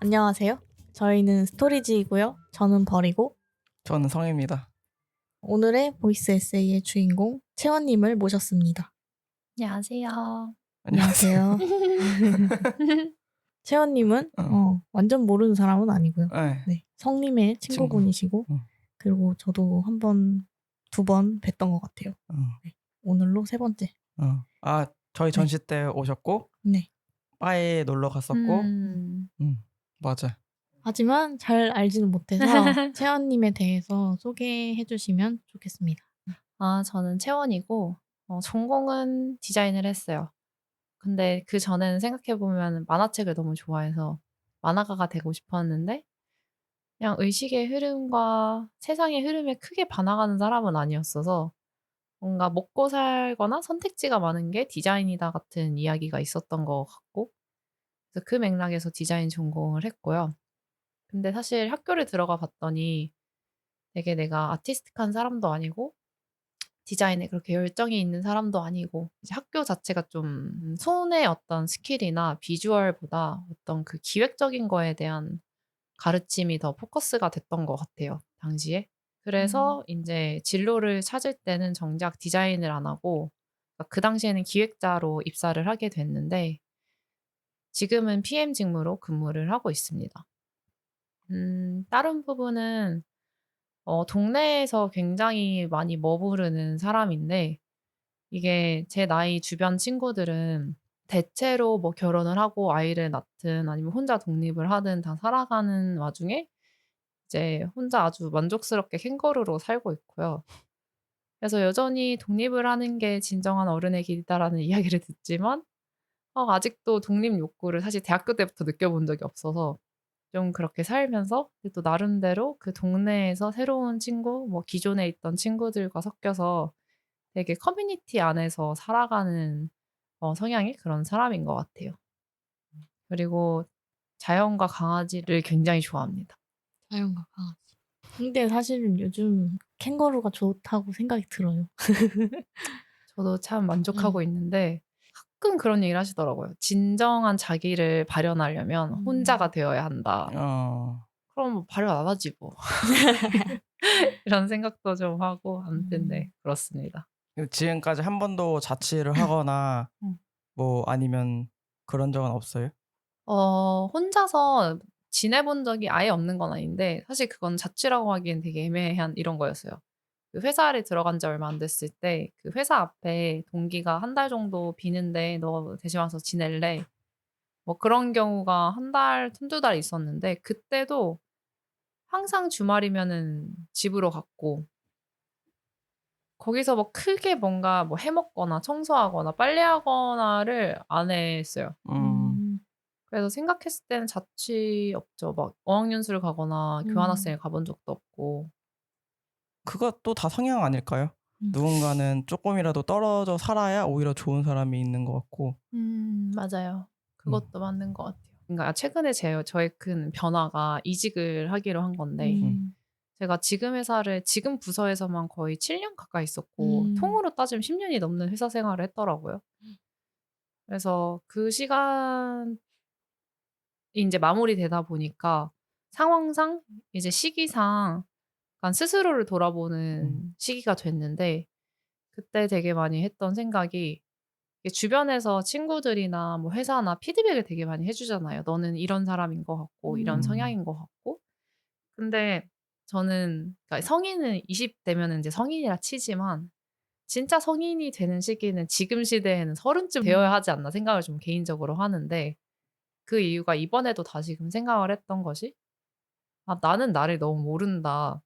안녕하세요. 저희는 스토리지이고요. 저는 벌이고 저는 성입니다. 오늘의 보이스 에세이의 주인공 채원님을 모셨습니다. 안녕하세요. 안녕하세요. 채원님은 완전 모르는 사람은 아니고요. 네. 네, 성님의 친구분이시고 응. 그리고 저도 한 번, 두 번 뵀던 것 같아요. 네, 오늘로 세 번째. 저희 전시 때 오셨고 네. 바에 놀러 갔었고 맞아. 하지만 잘 알지는 못해서 채원님에 대해서 소개해 주시면 좋겠습니다. 저는 채원이고 전공은 디자인을 했어요. 근데 그전에는 생각해 보면 만화책을 너무 좋아해서 만화가가 되고 싶었는데 그냥 의식의 흐름과 세상의 흐름에 크게 반항하는 사람은 아니었어서 뭔가 먹고 살거나 선택지가 많은 게 디자인이다 같은 이야기가 있었던 것 같고 그래서 그 맥락에서 디자인 전공을 했고요. 근데 사실 학교를 들어가 봤더니 되게 내가 아티스틱한 사람도 아니고 디자인에 그렇게 열정이 있는 사람도 아니고 이제 학교 자체가 좀 손의 어떤 스킬이나 비주얼보다 어떤 그 기획적인 거에 대한 가르침이 더 포커스가 됐던 것 같아요, 당시에. 그래서 인제 진로를 찾을 때는 정작 디자인을 안 하고 그 당시에는 기획자로 입사를 하게 됐는데 지금은 PM 직무로 근무를 하고 있습니다. 다른 부분은 동네에서 굉장히 많이 머무르는 사람인데 이게 제 나이 주변 친구들은 대체로 뭐 결혼을 하고 아이를 낳든 아니면 혼자 독립을 하든 다 살아가는 와중에 이제 혼자 아주 만족스럽게 캥거루로 살고 있고요. 그래서 여전히 독립을 하는 게 진정한 어른의 길이다라는 이야기를 듣지만 아직도 독립 욕구를 사실 대학교 때부터 느껴본 적이 없어서 좀 그렇게 살면서 근데 또 나름대로 그 동네에서 새로운 친구 뭐 기존에 있던 친구들과 섞여서 되게 커뮤니티 안에서 살아가는 성향의 그런 사람인 것 같아요. 그리고 자연과 강아지를 굉장히 좋아합니다. 자연과 강아지. 근데 사실은 요즘 캥거루가 좋다고 생각이 들어요. 저도 참 만족하고 있는데 가끔 그런 얘기를 하시더라고요. "진정한 자기를 발현하려면 혼자가 되어야 한다." 그럼 뭐 발현 안 하지 뭐. 이런 생각도 좀 하고 아무튼 네 그렇습니다. 지금까지 한 번도 자취를 하거나 음. 뭐 아니면 그런 적은 없어요? 혼자서 지내본 적이 아예 없는 건 아닌데 사실 그건 자취라고 하기엔 되게 애매한 이런 거였어요. 그 회사를 들어간 지 얼마 안 됐을 때 그 회사 앞에 동기가 한 달 정도 비는데 "너 대신 와서 지낼래?" 뭐 그런 경우가 한 달, 한두 달 있었는데 그때도 항상 주말이면은 집으로 갔고 거기서 뭐 크게 뭔가 뭐 해 먹거나 청소하거나 빨래하거나를 안 했어요. 그래서 생각했을 때는 자취 없죠. 막 어학연수를 가거나 교환학생을 가본 적도 없고. 그것도 다 성향 아닐까요? 음. 누군가는 쪼끔이라도 떨어져 살아야 오히려 좋은 사람이 있는 것 같고. 맞아요. 그것도 맞는 것 같아요. 그러니까 최근에 저의 큰 변화가 이직을 하기로 한 건데 제가 지금 회사를 지금 부서에서만 거의 7년 가까이 있었고 통으로 따지면 10 년이 넘는 회사 생활을 했더라고요. 그래서 그 시간이 인제 마무리되다 보니까 상황상 이제 시기상 약간 스스로를 돌아보는 시기가 됐는데 그때 되게 많이 했던 생각이 이게 주변에서 친구들이나 뭐 회사나 피드백을 되게 많이 해 주잖아요. "너는 이런 사람인 것 같고 이런 성향인 것 같고." 근데 저는 그러니까 성인은 20 대면은 인제 성인이라 치지만 진짜 성인이 되는 시기는 지금 시대에는 30쯤 되어야 하지 않나 생각을 좀 개인적으로 하는데 그 이유가 이번에도 다시금 생각을 했던 것이 '아 나는 나를 너무 모른다.'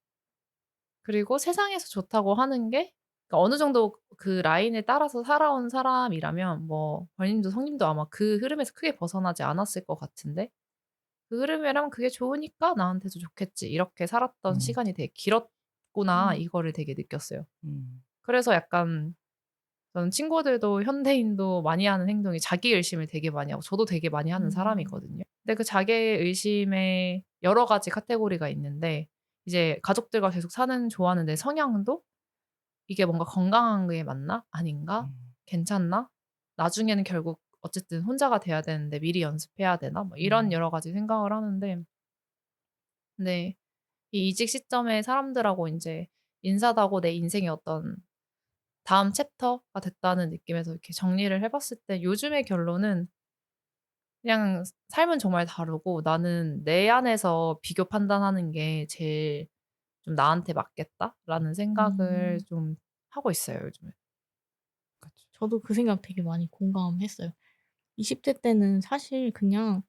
그리고 세상에서 좋다고 하는 게 그러니까 어느 정도 그 라인에 따라서 살아온 사람이라면 뭐 벌님도 성님도 아마 그 흐름에서 크게 벗어나지 않았을 것 같은데 그 흐름이라면 '그게 좋으니까 나한테도 좋겠지.' 이렇게 살았던 시간이 되게 길었구나 이거를 되게 느꼈어요. 그래서 약간 저는 친구들도 현대인도 많이 하는 행동이 자기 의심을 되게 많이 하고 저도 되게 많이 하는 사람이거든요. 근데 그 자기 의심에 여러 가지 카테고리가 있는데 이제 가족들과 계속 사는 좋아하는 내 성향도 '이게 뭔가 건강한 게 맞나? 아닌가? 괜찮나? 나중에는 결국 어쨌든 혼자가 돼야 되는데 미리 연습해야 되나? 뭐 이런 여러 가지 생각을 하는데 근데 이 이직 시점에 사람들하고 인제 인사도 하고 내 인생의 어떤 다음 챕터가 됐다는 느낌에서 이렇게 정리를 해 봤을 때 요즘의 결론은 그냥 삶은 정말 다르고 '나는 내 안에서 비교 판단하는 게 제일 좀 나한테 맞겠다.'라는 생각을 음. 좀 하고 있어요 요즘에. 그쵸. 저도 그 생각 되게 많이 공감했어요. 20대 때는 사실 그냥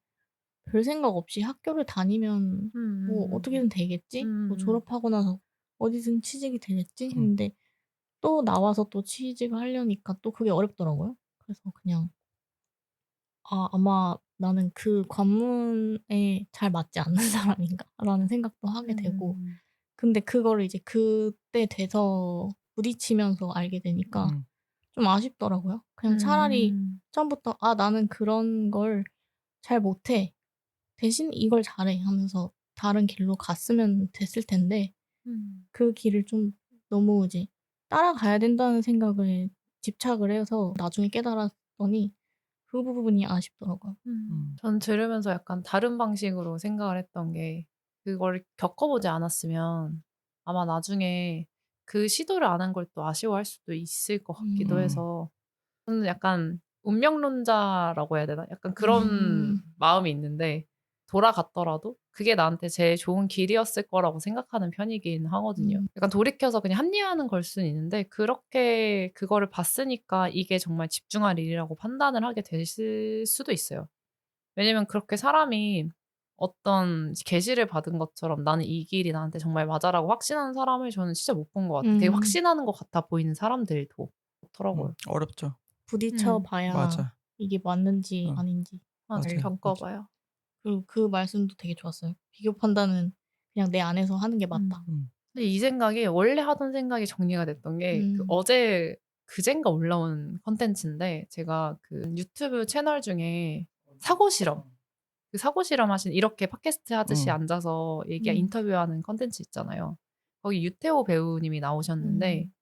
별 생각 없이 학교를 다니면 뭐 음음음. '어떻게든 되겠지? 뭐 음음음. 졸업하고 나서 어디든 취직이 되겠지?' 음. 했는데 또 나와서 또 취직을 하려니까 또 그게 어렵더라고요. 그래서 그냥 '아 아마 나는 그 관문에 잘 맞지 않는 사람인가?'라는 생각도 하게 되고 음. 근데 그거를 이제 그때 돼서 부딪히면서 알게 되니까 음. 좀 아쉽더라고요. 그냥 차라리 음. 처음부터 '아 나는 그런 걸 잘 못해. 대신 이걸 잘해.' 하면서 다른 길로 갔으면 됐을 텐데 음. 그 길을 좀 너무 이제 따라가야 된다는 생각을 집착을 해서 나중에 깨달았더니 그 부분이 아쉽더라고요. 음. 전 들으면서 약간 다른 방식으로 생각을 했던 게 그거를 겪어보지 않았으면 아마 나중에 그 시도를 안 한 걸 또 아쉬워할 수도 있을 것 같기도 음. 해서 저는 약간 운명론자라고 해야 되나? 약간 그런 음. 마음이 있는데 돌아갔더라도 그게 나한테 제일 좋은 길이었을 거라고 생각하는 편이긴 하거든요. 음. 약간 돌이켜서 그냥 합리화하는 걸 수는 있는데 그렇게 그거를 봤으니까 이게 정말 집중할 일이라고 판단을 하게 됐을 수도 있어요. 왜냐면 그렇게 사람이 어떤 계시를 받은 것처럼 '나는 이 길이 나한테 정말 맞아.'라고 확신하는 사람을 저는 진짜 못 본 것 같아요. 되게 음. 확신하는 것 같아 보이는 사람들도 많더라고요. 어렵죠. 부딪혀 음. 봐야 맞아. 이게 맞는지 어. 아닌지 맞아요. 맞아요. 겪어 맞아. 봐요. 그리고 그 말씀도 되게 좋았어요. "비교 판단은 그냥 내 안에서 하는 게 맞다." 음. 음. 근데 이 생각이 원래 하던 생각이 정리가 됐던 게 그 음. 어제 그젠가 올라온 콘텐츠인데 제가 그 유튜브 채널 중에 사고 실험 그 사고 실험하신 이렇게 팟캐스트 하듯이 음. 앉아서 음. 인터뷰하는 콘텐츠 있잖아요. 거기 유태호 배우님이 나오셨는데 음.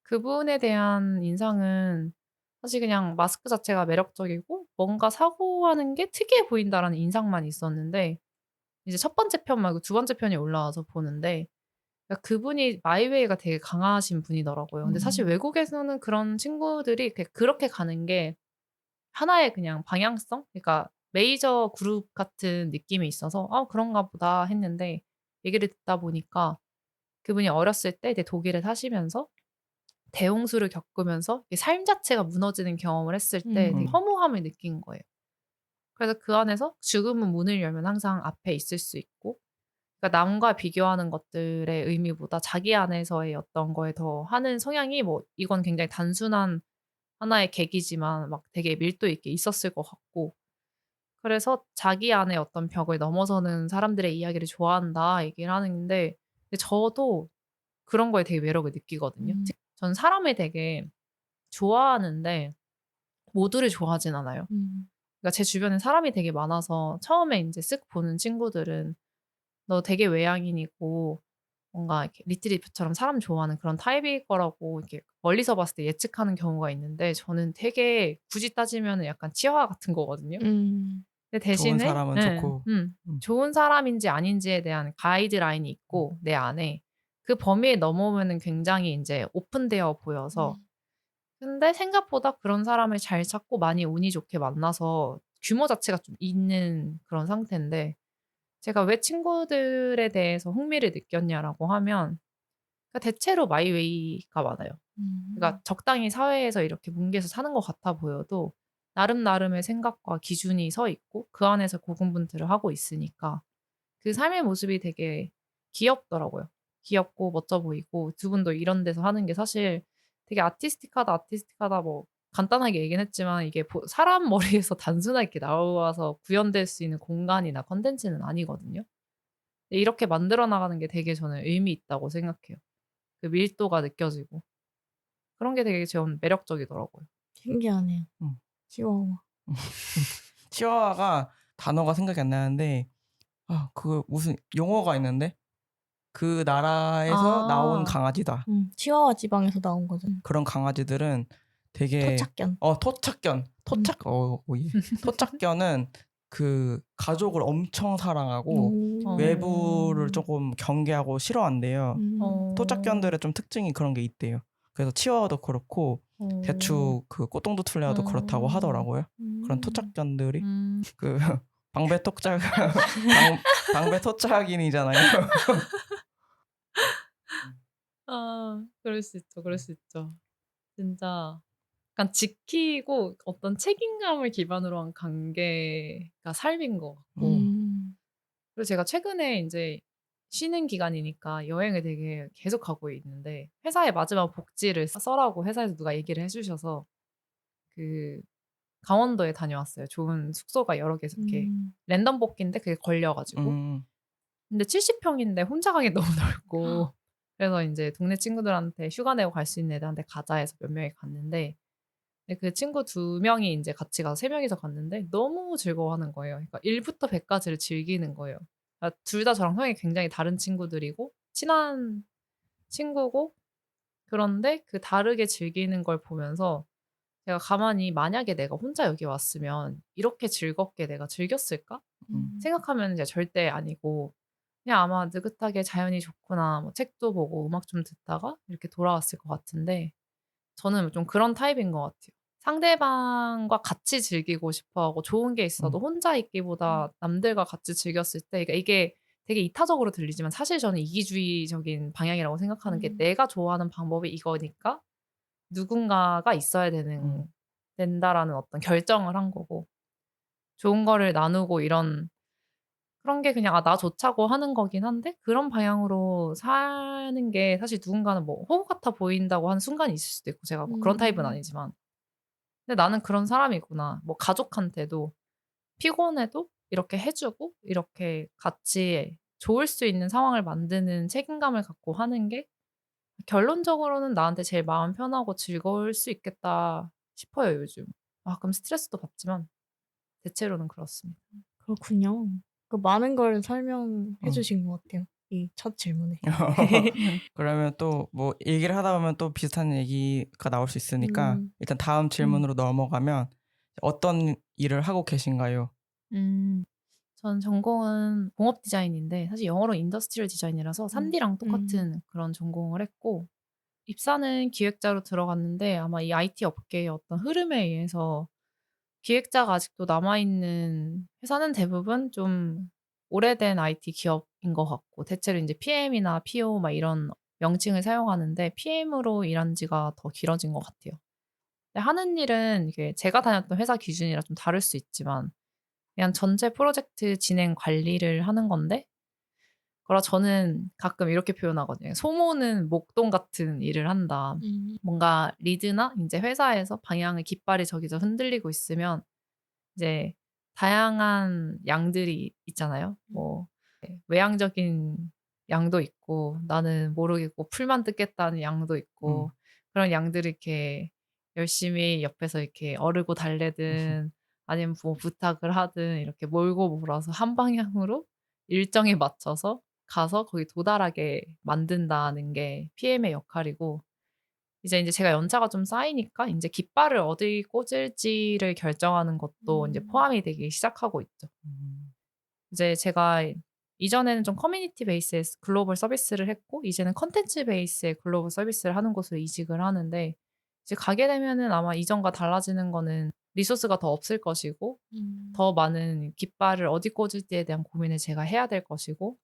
그분에 대한 인상은 사실 그냥 마스크 자체가 매력적이고 뭔가 사고하는 게 특이해 보인다라는 인상만 있었는데 이제 첫 번째 편 말고 두 번째 편이 올라와서 보는데 그러니까 그분이 마이웨이가 되게 강하신 분이더라고요. 근데 사실 음. 외국에서는 그런 친구들이 그렇게 가는 게 하나의 그냥 방향성? 그러니까 메이저 그룹 같은 느낌이 있어서 '아 그런가 보다.' 했는데 얘기를 듣다 보니까 그분이 어렸을 때 이제 독일에 사시면서 대홍수를 겪으면서 이 삶 자체가 무너지는 경험을 했을 때 되게 음. 허무함을 느낀 거예요. 그래서 그 안에서 죽음은 문을 열면 항상 앞에 있을 수 있고 그러니까 남과 비교하는 것들의 의미보다 자기 안에서의 어떤 거에 더 하는 성향이 뭐 이건 굉장히 단순한 하나의 계기지만 막 되게 밀도 있게 있었을 것 같고 그래서 자기 안에 어떤 벽을 넘어서는 사람들의 이야기를 좋아한다 얘기를 하는데 근데 저도 그런 거에 되게 매력을 느끼거든요. 음. 전 사람을 되게 좋아하는데 모두를 좋아하진 않아요. 음. 그러니까 제 주변에 사람이 되게 많아서 처음에 인제 쓱 보는 친구들은 "너 되게 외향인이고 뭔가 이렇게 리트리트처럼 사람 좋아하는 그런 타입일 거라고 이렇게 멀리서 봤을 때 예측하는 경우가 있는데 저는 되게 굳이 따지면은 약간 치와 같은 거거든요. 음. 근데 좋은 대신에 사람은 예. 좋고. 음. 좋은 사람인지 아닌지에 대한 가이드라인이 음. 있고 내 안에 그 범위에 넘어오면은 굉장히 인제 오픈되어 보여서 음. 근데 생각보다 그런 사람을 잘 찾고 많이 운이 좋게 만나서 규모 자체가 좀 있는 그런 상태인데 제가 왜 친구들에 대해서 흥미를 느꼈냐라고 하면 그러니까 대체로 마이웨이가 많아요. 그러니까 음. 적당히 사회에서 이렇게 뭉개서 사는 것 같아 보여도 나름나름의 생각과 기준이 서 있고 그 안에서 고군분투를 하고 있으니까 그 삶의 모습이 되게 귀엽더라고요. 귀엽고 멋져 보이고 두 분도 이런 데서 하는 게 사실 되게 아티스틱하다, 아티스틱하다 뭐 간단하게 얘기는 했지만 이게 사람 머리에서 단순하게 나와서 구현될 수 있는 공간이나 콘텐츠는 아니거든요. 근데 이렇게 만들어 나가는 게 되게 저는 의미 있다고 생각해요. 그 밀도가 느껴지고. 그런 게 되게 전 매력적이더라고요. 신기하네요. 음. 치와와. 치와와가 단어가 생각이 안 나는데 그 무슨 용어가 있는데 그 나라에서 나온 아. 강아지다. 치와와 지방에서 나온 거죠. 그런 강아지들은 되게 토착견. 토착견. 예. 토착견은 그 가족을 엄청 사랑하고 어. 외부를 조금 경계하고 싫어한대요. 어. 토착견들의 좀 특징이 그런 게 있대요. 그래서 치와와도 그렇고 어. 대추 그 꼬똥두틀레아도 그렇다고 하더라고요. 그런 토착견들이 음. 그 방배 토착 방배 토착인이잖아요. 아 그럴 수 있죠, 그럴 수 있죠. 진짜 약간 지키고 어떤 책임감을 기반으로 한 관계가 삶인 것 같고 음. 그리고 제가 최근에 인제 쉬는 기간이니까 여행을 되게 계속 가고 있는데 회사의 마지막 복지를 써라고 회사에서 누가 얘기를 해 주셔서 그 강원도에 다녀왔어요. 좋은 숙소가 여러 개서 이렇게 음. 랜덤 복귀인데 그게 걸려 가지고. 음. 근데 70 평인데 혼자 가기 너무 넓고 그래서 인제 동네 친구들한테 휴가 내고 갈 수 있는 애들한테 가자 해서 몇 명이 갔는데 근데 그 친구 2 명이 인제 같이 가서 3 명이서 갔는데 너무 즐거워하는 거예요. 그러니까 1 부터 100 까지를 즐기는 거예요. 그러니까 둘 다 저랑 성향이 굉장히 다른 친구들이고 친한 친구고 그런데 그 다르게 즐기는 걸 보면서 제가 가만히 '만약에 내가 혼자 여기 왔으면 이렇게 즐겁게 내가 즐겼을까?' 음. 생각하면 이제 절대 아니고 그냥 아마 느긋하게 '자연이 좋구나.' 뭐 책도 보고 음악 좀 듣다가 이렇게 돌아왔을 것 같은데 저는 좀 그런 타입인 것 같아요. 상대방과 같이 즐기고 싶어 하고 좋은 게 있어도 음. 혼자 있기보다 남들과 같이 즐겼을 때 그러니까 이게 되게 이타적으로 들리지만 사실 저는 이기주의적인 방향이라고 생각하는 게 음. 내가 좋아하는 방법이 이거니까 누군가가 있어야 된다라는 어떤 결정을 한 거고 좋은 거를 나누고 이런 그런 게 그냥 나 좋자고 하는 거긴 한데 그런 방향으로 사는 게 사실 누군가는 뭐 호구 같아 보인다고 하는 순간이 있을 수도 있고 제가 뭐 그런 타입은 음. 아니지만 근데 '나는 그런 사람이구나.' 뭐 가족한테도 피곤해도 이렇게 해 주고 이렇게 같이 좋을 수 있는 상황을 만드는 책임감을 갖고 하는 게 결론적으로는 '나한테 제일 마음 편하고 즐거울 수 있겠다.' 싶어요 요즘. 가끔 스트레스도 받지만 대체로는 그렇습니다. 그렇군요. 그 많은 걸 설명해 음. 주신 것 같아요, 이 첫 질문에. 그러면 또 뭐 얘기를 하다 보면 또 비슷한 얘기가 나올 수 있으니까 음. 일단 다음 질문으로 넘어가면 어떤 일을 하고 계신가요? 음. 전 전공은 공업 디자인인데 사실 영어로 인더스트리얼 디자인이라서 음. 3D랑 음. 똑같은 그런 전공을 했고 입사는 기획자로 들어갔는데 아마 이 IT 업계의 어떤 흐름에 의해서 기획자가 아직도 남아 있는 회사는 대부분 좀 오래된 IT 기업인 것 같고 대체로 인제 PM이나 PO 막 이런 명칭을 사용하는데 PM으로 일한 지가 더 길어진 것 같아요. 근데 하는 일은 이게 제가 다녔던 회사 기준이라 좀 다를 수 있지만 그냥 전체 프로젝트 진행 관리를 하는 건데 그러나 저는 가끔 이렇게 표현하거든요. "소모는 목동 같은 일을 한다." 음. 뭔가 리드나 인제 회사에서 방향을 깃발이 저기서 흔들리고 있으면 이제 다양한 양들이 있잖아요. 음. 뭐 외향적인 양도 있고 나는 모르겠고 풀만 뜯겠다는 양도 있고 음. 그런 양들을 이렇게 열심히 옆에서 이렇게 어르고 달래든 아니면 뭐 부탁을 하든 이렇게 몰고 몰아서 한 방향으로 일정에 맞춰서 가서 거기 도달하게 만든다는 게 PM의 역할이고 이제 제가 연차가 좀 쌓이니까 인제 깃발을 어디 꽂을지를 결정하는 것도 인제 음. 포함이 되기 시작하고 있죠. 음. 이제 제가 이전에는 좀 커뮤니티 베이스의 글로벌 서비스를 했고 이제는 콘텐츠 베이스의 글로벌 서비스를 하는 곳으로 이직을 하는데 이제 가게 되면은 아마 이전과 달라지는 거는 리소스가 더 없을 것이고 음. 더 많은 깃발을 어디 꽂을지에 대한 고민을 제가 해야 될 것이고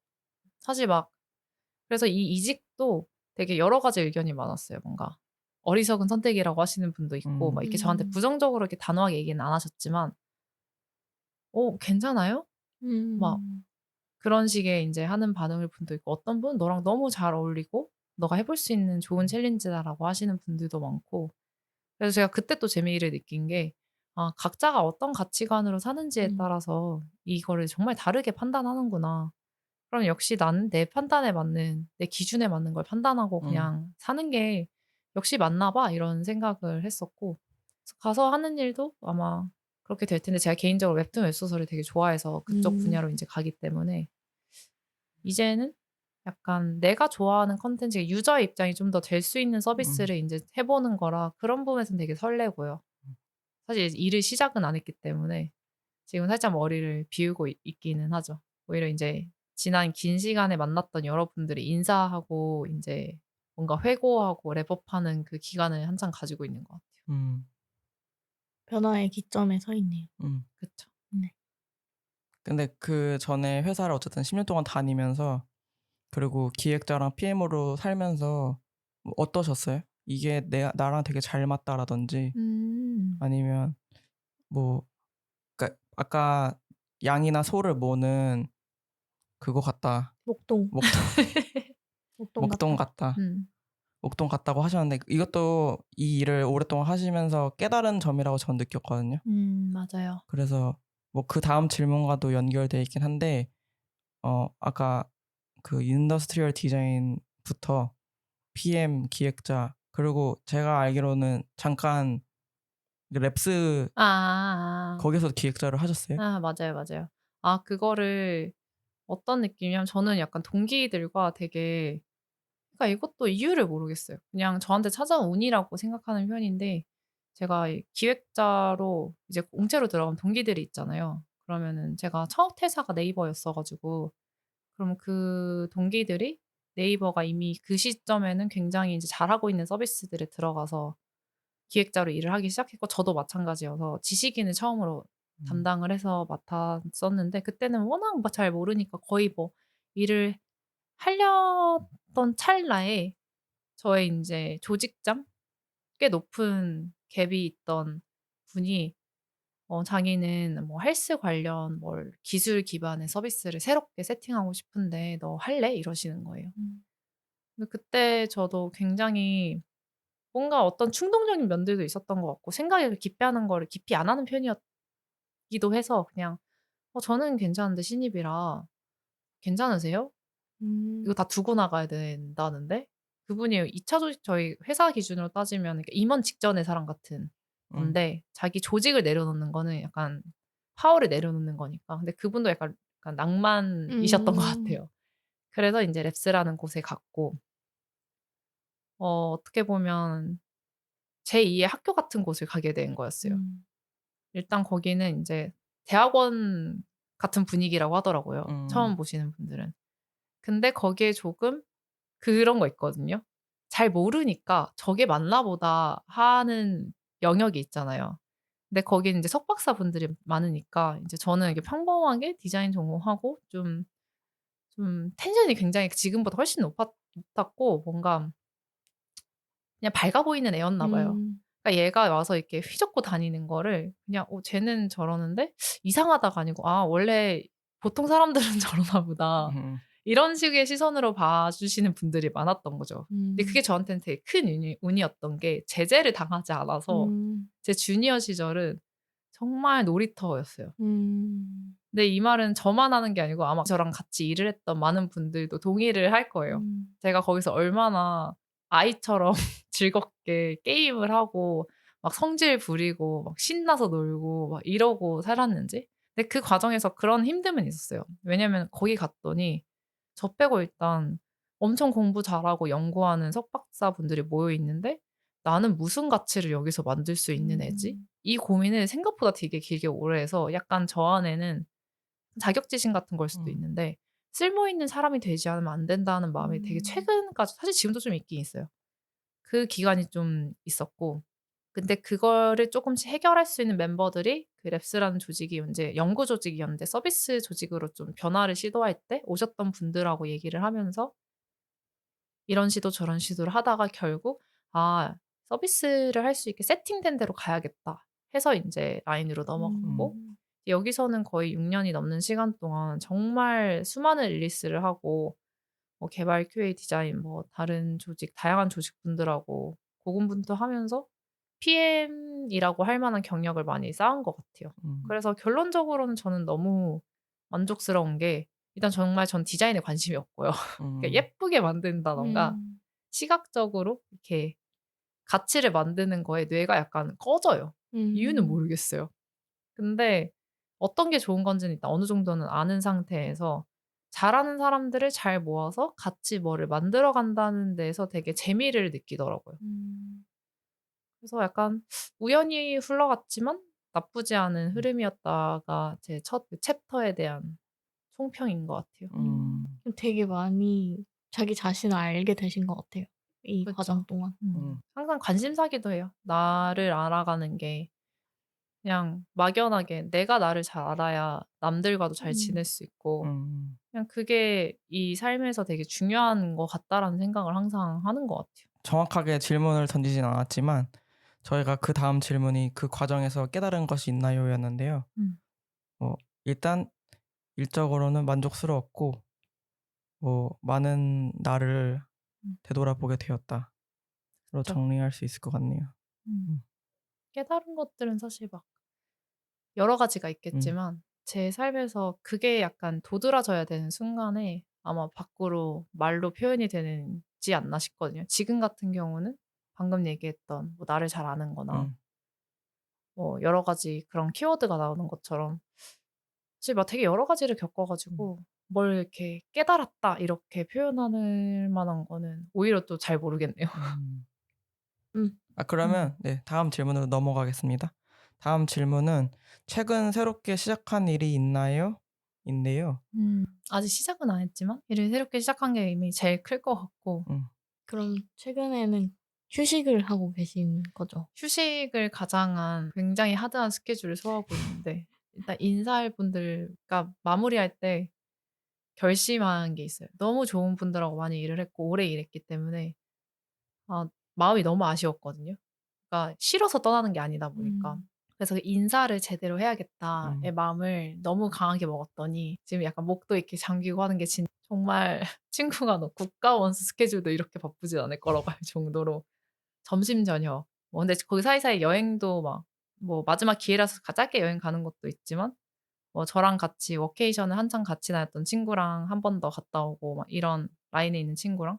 사실 막 그래서 이 이직도 되게 여러 가지 의견이 많았어요. 뭔가 어리석은 선택이라고 하시는 분도 있고 막 음. 이렇게 저한테 음. 부정적으로 이렇게 단호하게 얘기는 안 하셨지만 괜찮아요?" 막 음. 그런 식의 인제 하는 반응을 분도 있고 어떤 분은 "너랑 너무 잘 어울리고 너가 해볼 수 있는 좋은 챌린지다."라고 하시는 분들도 많고 그래서 제가 그때 또 재미를 느낀 게 각자가 어떤 가치관으로 사는지에 음. 따라서 이거를 정말 다르게 판단하는구나. 그럼 역시 나는 내 판단에 맞는 내 기준에 맞는 걸 판단하고 음. 그냥 사는 게 역시 맞나 봐 이런 생각을 했었고 그래서 가서 하는 일도 아마 그렇게 될 텐데 제가 개인적으로 웹툰 웹소설을 되게 좋아해서 그쪽 음. 분야로 인제 가기 때문에 이제는 약간 내가 좋아하는 콘텐츠 유저의 입장이 좀 더 될 수 있는 음. 서비스를 인제 해 보는 거라 그런 부분에서는 되게 설레고요. 사실 일을 시작은 안 했기 때문에 지금 살짝 머리를 비우고 있기는 하죠. 오히려 인제 지난 긴 시간에 만났던 여러분들이 인사하고 인제 뭔가 회고하고 랩업하는 그 기간을 한창 가지고 있는 것 같아요. 음. 변화의 기점에 서 있네요. 음. 그쵸. 네. 근데 그전에 회사를 어쨌든 10년 동안 다니면서 그리고 기획자랑 PM으로 살면서 뭐 어떠셨어요? 이게 내 나랑 되게 잘 맞다라든지 음. 아니면 뭐 그러니까 아까 양이나 소를 모는 그거 같다. 목동. 목동 목동 목동 같다. 같다. 음. 목동 같다고 하셨는데 이것도 이 일을 오랫동안 하시면서 깨달은 점이라고 저는 느꼈거든요. 맞아요. 그래서 뭐 그다음 질문과도 연결돼 있긴 한데 아까 그 인더스트리얼 디자인부터 PM 기획자 그리고 제가 알기로는 잠깐 그 랩스 아아아. 거기서도 기획자를 하셨어요? 맞아요, 맞아요. 그거를 어떤 느낌이냐면 저는 약간 동기들과 되게 그러니까 이것도 이유를 모르겠어요. 그냥 저한테 찾아온 운이라고 생각하는 편인데 제가 이 기획자로 이제 공채로 들어간 동기들이 있잖아요. 그러면은 제가 첫 회사가 네이버였어 가지고 그럼 그 동기들이 네이버가 이미 그 시점에는 굉장히 이제 잘하고 있는 서비스들에 들어가서 기획자로 일을 하기 시작했고 저도 마찬가지여서 지식인을 처음으로 음. 담당을 해서 맡았었는데 그때는 워낙 잘 모르니까 거의 뭐 일을 하려던 찰나에 저의 인제 조직장 꽤 높은 갭이 있던 분이 "자기는 뭐 헬스 관련 뭘 기술 기반의 서비스를 새롭게 세팅하고 싶은데 너 할래?" 이러시는 거예요. 음. 근데 그때 저도 굉장히 뭔가 어떤 충동적인 면들도 있었던 것 같고 생각을 깊이 하는 거를 깊이 안 하는 편이었기도 해서 그냥 저는 괜찮은데 신입이라 괜찮으세요?" 이거 음. 다 두고 나가야 된다는데 그분이 2차 조직 저희 회사 기준으로 따지면 이렇게 임원 직전의 사람 같은 음. 건데 자기 조직을 내려놓는 거는 약간 파워를 내려놓는 거니까. 근데 그분도 약간 낭만이셨던 것 음. 같아요. 그래서 인제 랩스라는 곳에 갔고 어떻게 보면 제2의 학교 같은 곳을 가게 된 거였어요. 음. 일단 거기는 인제 대학원 같은 분위기라고 하더라고요, 음. 처음 보시는 분들은. 근데 거기에 조금 그런 거 있거든요. 잘 모르니까 '저게 맞나 보다.' 하는 영역이 있잖아요. 근데 거기는 인제 석박사분들이 많으니까 인제 저는 이렇게 평범하게 디자인 전공하고 좀 텐션이 굉장히 지금보다 훨씬 높았고 뭔가 그냥 밝아 보이는 애였나 봐요. 음. 그러니까 얘가 와서 이렇게 휘젓고 다니는 거를 그냥 '쟤는 저러는데 이상하다.'가 아니고 '아 원래 보통 사람들은 저러나 보다.' 음. 이런 식의 시선으로 봐주시는 분들이 많았던 거죠. 근데 그게 음. 저한테는 되게 큰 운이었던 게 제재를 당하지 않아서 음. 제 주니어 시절은 정말 놀이터였어요. 음. 근데 이 말은 저만 하는 게 아니고 아마 저랑 같이 일을 했던 많은 분들도 동의를 할 거예요. 음. 제가 거기서 얼마나 아이처럼 즐겁게 게임을 하고 막 성질 부리고 막 신나서 놀고 막 이러고 살았는지. 근데 그 과정에서 그런 힘듦은 있었어요. 왜냐면 거기 갔더니 저 빼고 일단 엄청 공부 잘하고 연구하는 석박사분들이 모여 있는데 '나는 무슨 가치를 여기서 만들 수 있는 애지?' 음. 이 고민을 생각보다 되게 길게 오래 해서 약간 저 안에는 자격지심 같은 걸 수도 음. 있는데 '쓸모 있는 사람이 되지 않으면 안 된다.'는 마음이 되게 음. 최근까지 사실 지금도 좀 있긴 있어요. 그 기간이 좀 있었고 근데 그거를 쪼끔씩 해결할 수 있는 멤버들이 그 랩스라는 조직이 인제 연구 조직이었는데 서비스 조직으로 좀 변화를 시도할 때 오셨던 분들하고 얘기를 하면서 이런 시도 저런 시도를 하다가 결국 '아 서비스를 할 수 있게 세팅된 데로 가야겠다.' 해서 인제 라인으로 넘어갔고 음. 여기서는 거의 6 년이 넘는 시간 동안 정말 수많은 릴리스를 하고 뭐 개발, QA, 디자인 뭐 다른 조직 다양한 조직분들하고 고군분투하면서 PM이라고 할 만한 경력을 많이 쌓은 것 같아요. 음. 그래서 결론적으로는 저는 너무 만족스러운 게 일단 정말 전 디자인에 관심이 없고요. 그러니까 음. 예쁘게 만든다든가 음. 시각적으로 이렇게 가치를 만드는 거에 뇌가 약간 꺼져요. 이유는 음. 모르겠어요. 근데 어떤 게 좋은 건지는 일단 어느 정도는 아는 상태에서 잘하는 사람들을 잘 모아서 같이 뭐를 만들어 간다는 데에서 되게 재미를 느끼더라고요. 음. 그래서 약간 우연히 흘러갔지만 나쁘지 않은 음. 흐름이었다가 제 첫 그 챕터에 대한 총평인 것 같아요. 그럼 되게 많이 자기 자신을 알게 되신 것 같아요, 이 과정 그쵸. 동안. 음. 항상 관심사기도 해요. 나를 알아가는 게 그냥 막연하게 내가 나를 잘 알아야 남들과도 잘 음. 지낼 수 있고 음. 그냥 그게 이 삶에서 되게 중요한 것 같다라는 생각을 항상 하는 것 같아요. 정확하게 질문을 던지진 않았지만 저희가 그다음 질문이 "그 과정에서 깨달은 것이 있나요?" 였는데요. 음. 뭐 일단 일적으로는 만족스러웠고 많은 나를 음. 되돌아보게 되었다로 그쵸. 정리할 수 있을 것 같네요. 음. 음. 깨달은 것들은 사실 막 여러 가지가 음. 있겠지만 제 삶에서 그게 약간 도드라져야 되는 순간에 아마 밖으로 말로 표현이 되지 않나 싶거든요. 지금 같은 경우는 방금 얘기했던 뭐 나를 잘 아는 거나 음. 뭐 여러 가지 그런 키워드가 나오는 것처럼 사실 막 되게 여러 가지를 겪어 음. 가지고 뭘 이렇게 '깨달았다.' 이렇게 표현할 만한 거는 오히려 또 잘 모르겠네요. 음. 음. 그러면 음. 네 다음 질문으로 넘어가겠습니다. 다음 질문은 "최근 새롭게 시작한 일이 있나요?" 인데요. 아직 시작은 안 했지만 일을 새롭게 시작한 게 이미 제일 클 것 같고 음. 그럼 최근에는 휴식을 하고 계신 거죠? 휴식을 가장한 굉장히 하드한 스케줄을 소화하고 있는데 일단 인사할 분들과 마무리할 때 결심한 게 있어요. 너무 좋은 분들하고 많이 일을 했고 오래 일했기 때문에 아 마음이 너무 아쉬웠거든요. 그러니까 싫어서 떠나는 게 아니다 보니까. 음. 그래서 '인사를 제대로 해야겠다.'의 음. 마음을 너무 강하게 먹었더니 지금 약간 목도 이렇게 잠기고 하는 게 정말 친구가 "너 국가 원수 스케줄도 이렇게 바쁘진 않을 거라고 할 정도로 점심 저녁 근데 거기 사이사이 여행도 막 뭐 마지막 기회라서 짧게 여행 가는 것도 있지만 뭐 저랑 같이 워케이션을 한창 같이 다녔던 친구랑 한 번 더 갔다 오고 막 이런 라인에 있는 친구랑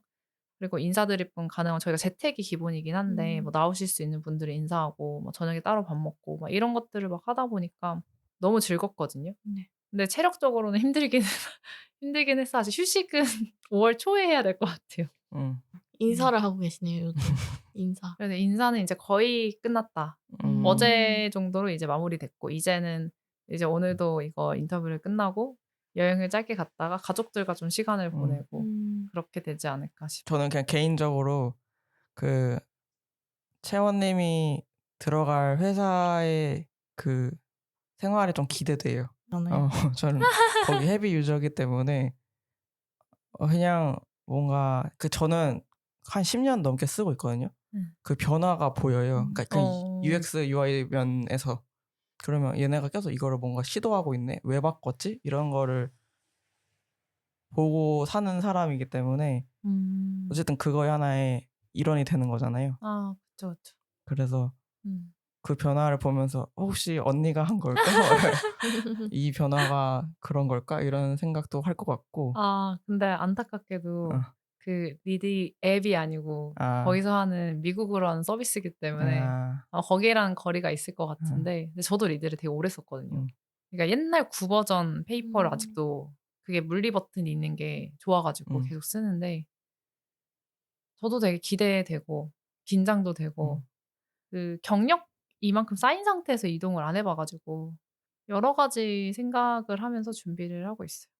그리고 인사드릴 분 가능하면 저희가 재택이 기본이긴 한데 뭐 음. 나오실 수 있는 분들이 인사하고 뭐 저녁에 따로 밥 먹고 막 이런 것들을 막 하다 보니까 너무 즐겁거든요. 네. 근데 체력적으로는 힘들긴 힘들긴 했어. 아직 휴식은 5월 초에 해야 될 것 같아요. 음. 음. 인사를 하고 계시네요, 요즘. 인사. 그래서 인사는 이제 거의 끝났다. 음. 음. 어제 정도로 이제 마무리됐고 이제는 이제 오늘도 이거 인터뷰를 끝나고 여행을 짧게 갔다가 가족들과 좀 시간을 음. 보내고 음. 그렇게 되지 않을까 싶어요. 저는 그냥 개인적으로 그 채원님이 들어갈 회사의 그 생활이 좀 기대돼요. 그러네요. 저는 거기 헤비 유저이기 때문에 그냥 뭔가 저는 한 10년 넘게 쓰고 있거든요. 음. 그 변화가 보여요. 그러니까 그 어. UX, UI 면에서. 그러면 '얘네가 계속 이거를 뭔가 시도하고 있네. 왜 바꿨지?' 이런 거를 보고 사는 사람이기 때문에 음. 어쨌든 그거에 하나의 일원이 되는 거잖아요. 아 그쵸, 그쵸. 그래서 음. 그 변화를 보면서 '혹시 언니가 한 걸까? 이 변화가 그런 걸까?' 이런 생각도 할 것 같고. 아 근데 안타깝게도 어. 그 리디 앱이 아니고 아. 거기서 하는 미국으로 하는 서비스이기 때문에 아. 거기랑 거리가 있을 것 아. 같은데 근데 저도 리드를 되게 오래 썼거든요. 음. 그러니까 옛날 9 버전 페이퍼를 음. 아직도 그게 물리 버튼이 있는 게 좋아 가지고 음. 계속 쓰는데 저도 되게 기대되고 긴장도 되고 음. 그 경력 이만큼 쌓인 상태에서 이동을 안 해봐 가지고 여러 가지 생각을 하면서 준비를 하고 있어요.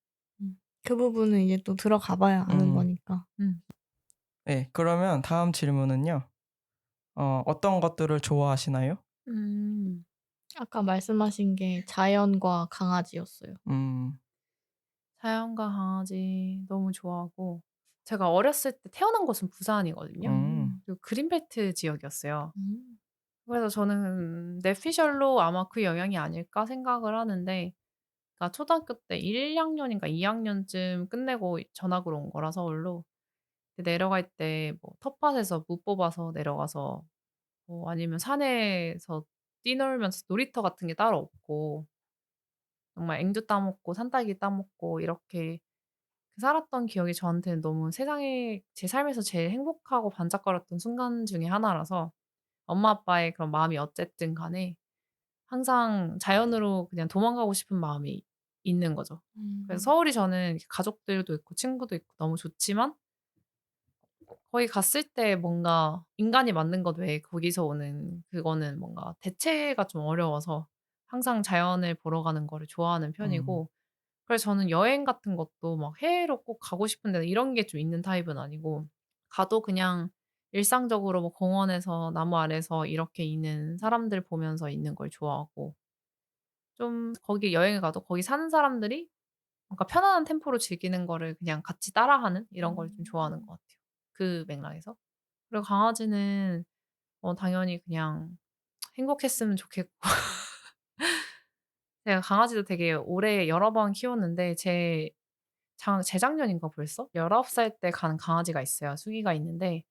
그 부분은 이제 또 들어가 봐야 아는 음. 거니까. 음. 네. 그러면 다음 질문은요. 어떤 것들을 좋아하시나요? 음. 아까 말씀하신 게 자연과 강아지였어요. 음. 자연과 강아지 너무 좋아하고 제가 어렸을 때 태어난 곳은 부산이거든요. 음. 그리고 그린벨트 지역이었어요. 음. 그래서 저는 뇌피셜로 아마 그 영향이 아닐까 생각을 하는데 그러니까 초등학교 때 1 학년인가 2 학년쯤 끝내고 전학으로 온 거라 서울로. 내려갈 때 뭐 텃밭에서 무 뽑아서 내려가서 뭐 아니면 산에서 뛰놀면서 놀이터 같은 게 따로 없고 정말 앵두 따먹고 산딸기 따먹고 이렇게 살았던 기억이 저한테는 너무 세상에 제 삶에서 제일 행복하고 반짝거렸던 순간 중에 하나라서 엄마 아빠의 그런 마음이 어쨌든 간에 항상 자연으로 그냥 도망가고 싶은 마음이 있는 거죠. 그래서 서울이 저는 가족들도 있고 친구도 있고 너무 좋지만 거기 갔을 때 뭔가 인간이 만든 것 외에 거기서 오는 그거는 뭔가 대체가 좀 어려워서 항상 자연을 보러 가는 거를 좋아하는 음. 편이고 그래서 저는 여행 같은 것도 막 해외로 꼭 가고 싶은데 이런 게 좀 있는 타입은 아니고 가도 그냥 일상적으로 뭐 공원에서 나무 아래서 이렇게 있는 사람들 보면서 있는 걸 좋아하고 좀 거기 여행을 가도 거기 사는 사람들이 뭔가 편안한 템포로 즐기는 거를 그냥 같이 따라하는 이런 걸 좀 좋아하는 것 같아요, 그 맥락에서. 그리고 강아지는 당연히 그냥 행복했으면 좋겠고 제가 강아지도 되게 오래 여러 번 키웠는데 재작년인가 벌써 19살 때 간 강아지가 있어요. 숭이가 있는데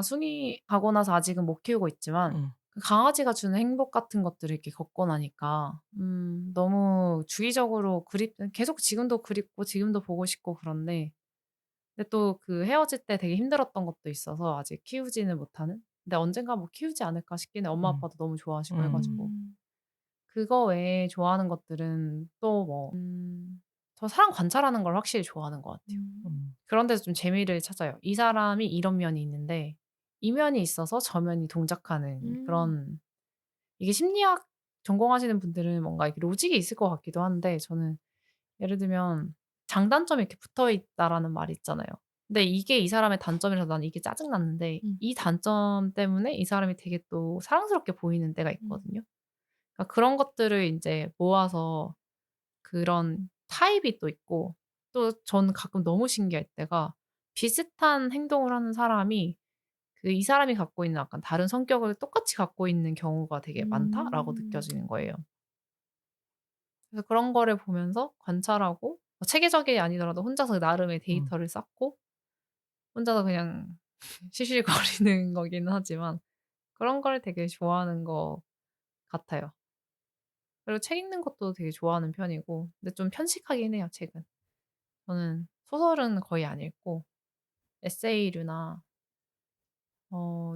숭이 가고 나서 아직은 못 키우고 있지만 음. 그 강아지가 주는 행복 같은 것들을 이렇게 겪고 나니까 너무 주기적으로 계속 지금도 그립고 지금도 보고 싶고 그런데 근데 또 그 헤어질 때 되게 힘들었던 것도 있어서 아직 키우지는 못하는? 근데 언젠가 뭐 키우지 않을까 싶긴 해요. 엄마 음. 아빠도 너무 좋아하시고 해 가지고. 음. 그거 외에 좋아하는 것들은 또 뭐 저 사람 관찰하는 걸 확실히 좋아하는 것 같아요. 음. 그런 데서 좀 재미를 찾아요. 이 사람이 이런 면이 있는데 이 면이 있어서 저 면이 동작하는 음. 그런 이게 심리학 전공하시는 분들은 뭔가 이렇게 로직이 있을 것 같기도 한데 저는 예를 들면 장단점이 이렇게 붙어 있다라는 말이 있잖아요. 근데 이게 이 사람의 단점이라서 나는 이게 짜증 났는데 음. 이 단점 때문에 이 사람이 되게 또 사랑스럽게 보이는 때가 음. 있거든요. 그러니까 그런 것들을 인제 모아서 그런 타입이 또 있고 또 저는 가끔 너무 신기할 때가 비슷한 행동을 하는 사람이 이 사람이 갖고 있는 약간 다른 성격을 똑같이 갖고 있는 경우가 되게 많다라고 음. 느껴지는 거예요. 그래서 그런 거를 보면서 관찰하고 뭐 체계적이 아니더라도 혼자서 나름의 음. 데이터를 쌓고 혼자서 그냥 시실거리는 거기는 하지만 그런 걸 되게 좋아하는 것 같아요. 그리고 책 읽는 것도 되게 좋아하는 편이고 근데 좀 편식하긴 해요, 책은. 저는 소설은 거의 안 읽고 에세이류나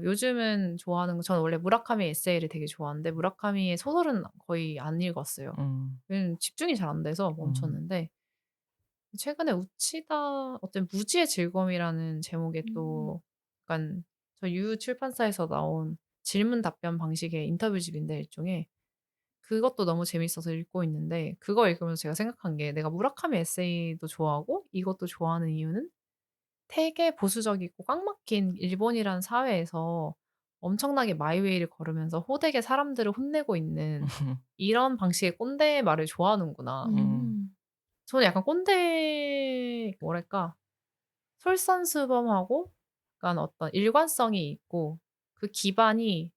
요즘은 좋아하는 거 저는 원래 무라카미 에세이를 되게 좋아하는데 무라카미의 소설은 거의 안 읽었어요. 음. 왜냐면 집중이 잘 안 돼서 음. 멈췄는데 최근에 어떤 무지의 즐거움이라는 제목의 음. 또 약간 저 출판사에서 나온 질문 답변 방식의 인터뷰집인데 일종의 그것도 너무 재밌어서 읽고 있는데 그거 읽으면서 제가 생각한 게 내가 무라카미 에세이도 좋아하고 이것도 좋아하는 이유는 되게 보수적이고 꽉 막힌 일본이라는 사회에서 엄청나게 마이웨이를 걸으면서 호되게 사람들을 혼내고 있는 이런 방식의 꼰대 말을 좋아하는구나. 음. 음. 저는 약간 꼰대 뭐랄까 솔선수범하고 약간 어떤 일관성이 있고 그 기반이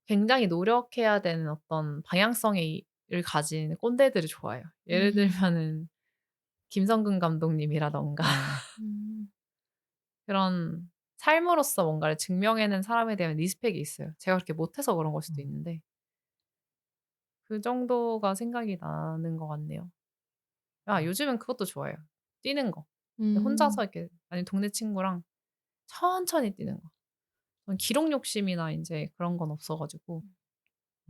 굉장히 노력해야 되는 어떤 방향성이 를 가진 꼰대들을 좋아해요. 예를 음. 들면은 김성근 감독님이라든가 음. 음. 그런 삶으로서 뭔가를 증명해낸 사람에 대한 리스펙이 있어요. 제가 그렇게 못해서 그런 걸 수도 음. 있는데 그 정도가 생각이 나는 것 같네요. 요즘은 그것도 좋아해요. 뛰는 거. 혼자서 음. 이렇게 아니면 동네 친구랑 천천히 뛰는 거. 저는 기록 욕심이나 인제 그런 건 없어 가지고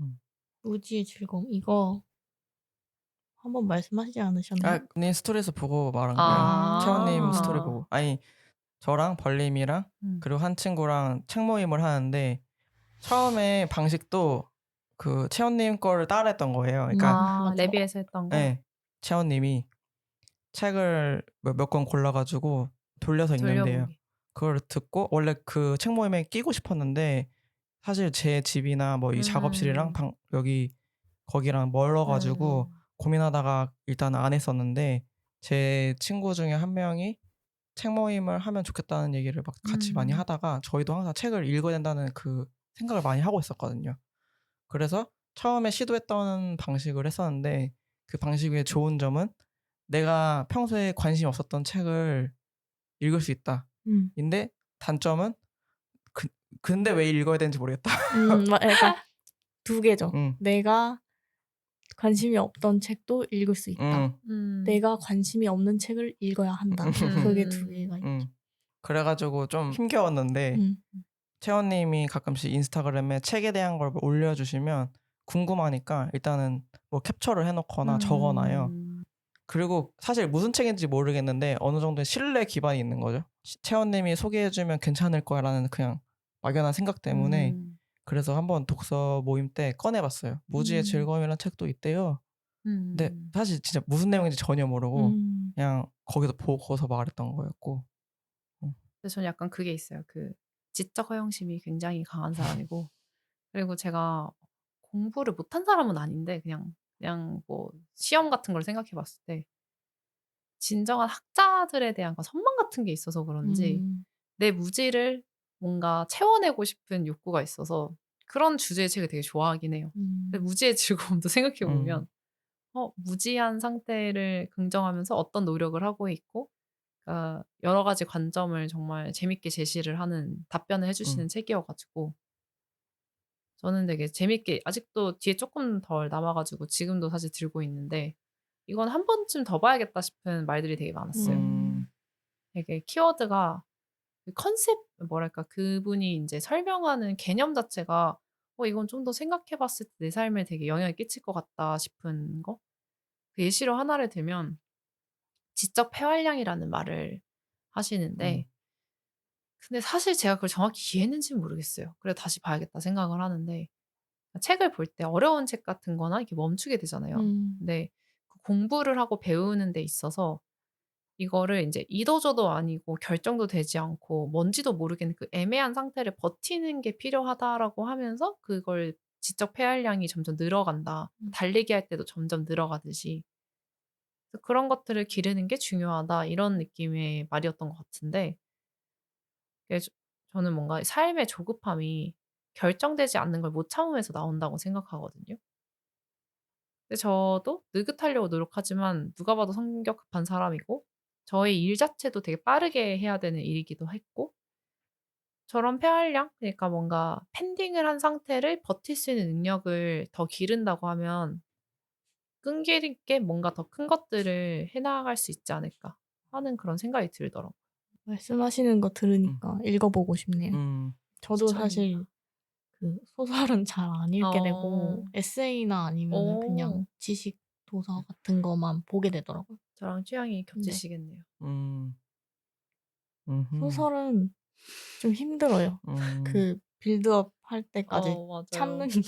음. 무지의 즐거움 이거 한 번 말씀하시지 않으셨나요? 님 스토리에서 보고 말한 거예요. 채원님 스토리 아. 보고. 아니 저랑 벌님이랑 음. 그리고 한 친구랑 책 모임을 하는데 처음에 방식도 그 채원님 거를 따라했던 거예요. 그러니까 맞아. 레비에서 했던 거? 예. 채원님이 책을 몇 권 골라 가지고 돌려서 읽는대요. 돌려보기. 그걸 듣고 원래 그 책 모임에 끼고 싶었는데 사실 제 집이나 뭐 이 작업실이랑 음. 거기랑 멀어 가지고 음. 고민하다가 일단 안 했었는데 제 친구 중에 한 명이 책 모임을 하면 좋겠다는 얘기를 막 같이 많이 음. 하다가 저희도 항상 책을 읽어야 된다는 그 생각을 많이 하고 있었거든요. 그래서 처음에 시도했던 방식을 했었는데 그 방식의 좋은 점은 내가 평소에 관심이 없었던 책을 읽을 수 있다. 음. 인데 단점은 그 근데 왜 읽어야 되는지 모르겠다. 그러니까 두 개죠. 음. 내가 관심이 없던 책도 읽을 수 있다. 음. 음. 내가 관심이 없는 책을 읽어야 한다. 그게 두 개가 있죠. 그래 가지고 좀 힘겨웠는데 음. 채원님이 가끔씩 인스타그램에 책에 대한 걸 올려주시면 궁금하니까 일단은 뭐 캡처를 해 놓거나 적어 놔요. 그리고 사실 무슨 책인지 모르겠는데 어느 정도의 신뢰 기반이 있는 거죠. 채원님이 소개해주면 괜찮을 거야라는 그냥 막연한 생각 때문에 음. 그래서 한번 독서 모임 때 꺼내봤어요. 무지의 음. 즐거움이라는 책도 있대요. 근데 음. 사실 진짜 무슨 내용인지 전혀 모르고 음. 그냥 거기서 보고서 말했던 거였고. 근데 저는 약간 그게 있어요. 그 지적 허영심이 굉장히 강한 사람이고 그리고 제가 공부를 못한 사람은 아닌데 그냥 뭐 시험 같은 걸 생각해 봤을 때 진정한 학자들에 대한 선망 같은 게 있어서 그런지 음. 내 무지를 뭔가 채워내고 싶은 욕구가 있어서 그런 주제의 책을 되게 좋아하긴 해요. 근데 음. 무지의 즐거움도 생각해 음. 보면 무지한 상태를 긍정하면서 어떤 노력을 하고 있고 여러 가지 관점을 정말 재밌게 제시를 하는 답변을 해 주시는 책이어 가지고 저는 되게 재밌게 아직도 뒤에 쪼끔 덜 남아 가지고 지금도 사실 들고 있는데 '이건 한 번쯤 더 봐야겠다.' 싶은 말들이 되게 많았어요. 음. 되게 키워드가 그 컨셉 뭐랄까 그분이 인제 설명하는 개념 자체가 이건 좀 더 생각해 봤을 때 내 삶에 되게 영향을 끼칠 것 같다 싶은 거? 그 예시로 하나를 들면 지적 폐활량이라는 말을 하시는데 근데 사실 제가 그걸 정확히 이해했는지는 모르겠어요. 그래서 '다시 봐야겠다.' 생각을 하는데 책을 볼 때 어려운 책 같은 거나 이렇게 멈추게 되잖아요. 음. 근데 그 공부를 하고 배우는 데 있어서 이거를 인제 이도저도 아니고 결정도 되지 않고 뭔지도 모르겠는 그 애매한 상태를 버티는 게 필요하다라고 하면서 그걸 지적 폐활량이 점점 늘어간다. 음. 달리기 할 때도 점점 늘어가듯이. 그래서 "그런 것들을 기르는 게 중요하다." 이런 느낌의 말이었던 것 같은데 그게 저는 뭔가 삶의 조급함이 결정되지 않는 걸 못 참으면서 나온다고 생각하거든요. 근데 저도 느긋하려고 노력하지만 누가 봐도 성격 급한 사람이고 저의 일 자체도 되게 빠르게 해야 되는 일이기도 했고 저런 폐활량 그러니까 뭔가 펜딩을 한 상태를 버틸 수 있는 능력을 더 기른다고 하면 끈기 있게 뭔가 더 큰 것들을 해 나갈 수 있지 않을까 하는 그런 생각이 들더라고요. 말씀하시는 거 음. 들으니까 읽어보고 싶네요. 음. 저도 추천입니다. 사실 그 소설은 잘 안 읽게 되고 어. 에세이나 아니면은 어. 그냥 지식 도서 같은 거만 보게 되더라고요. 저랑 취향이 근데 겹치시겠네요. 음. 음음. 소설은 좀 힘들어요. 음. 그 빌드업 할 때까지 맞아요. 참는 게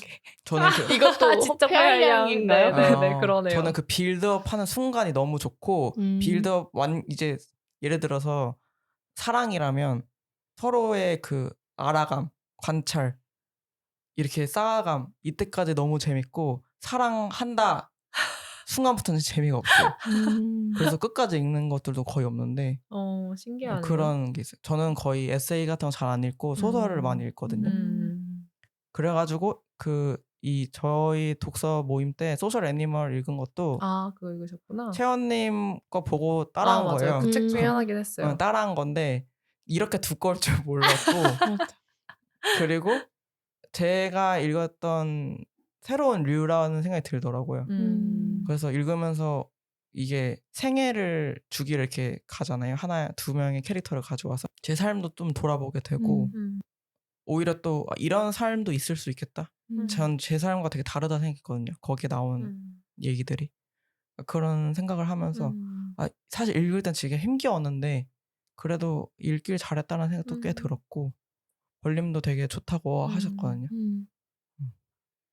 저는 그 이것도 지적 폐활량. 폐활량인가요? 네네네. 저는 그러네요. 그 빌드업 하는 순간이 너무 좋고 음. 빌드업 이제 예를 들어서 사랑이라면 서로의 그 알아감, 관찰 이렇게 쌓아감 이때까지 너무 재밌고 사랑한다 순간부터는 재미가 없어요. 음. 그래서 끝까지 읽는 것들도 거의 없는데 신기하네요. 그런 게 있어요. 저는 거의 에세이 같은 거 잘 안 읽고 소설을 많이 음. 읽거든요. 음. 그래 가지고 저희 독서 모임 때 소셜 애니멀 읽은 것도 그거 읽으셨구나. 채원님 거 보고 따라한 맞아요. 그 거예요. 책 중에 음. 하나긴 했어요. 따라한 건데 이렇게 두꺼울 줄 몰랐고 맞아. 그리고 제가 읽었던 새로운 류라는 생각이 들더라고요. 음. 그래서 읽으면서 이게 생애를 주기를 이렇게 가잖아요. 하나, 두 명의 캐릭터를 가져와서 제 삶도 좀 돌아보게 되고 음. 오히려 또 '아 이런 삶도 있을 수 있겠다.' 음. 전 제 삶과 되게 다르다 생각했거든요. 거기에 나온 음. 얘기들이. 그런 생각을 하면서 음. 사실 읽을 땐 되게 힘겨웠는데 그래도 읽길 잘했다는 생각도 꽤 음. 들었고 벌님도 되게 좋다고 음. 하셨거든요. 음. 음.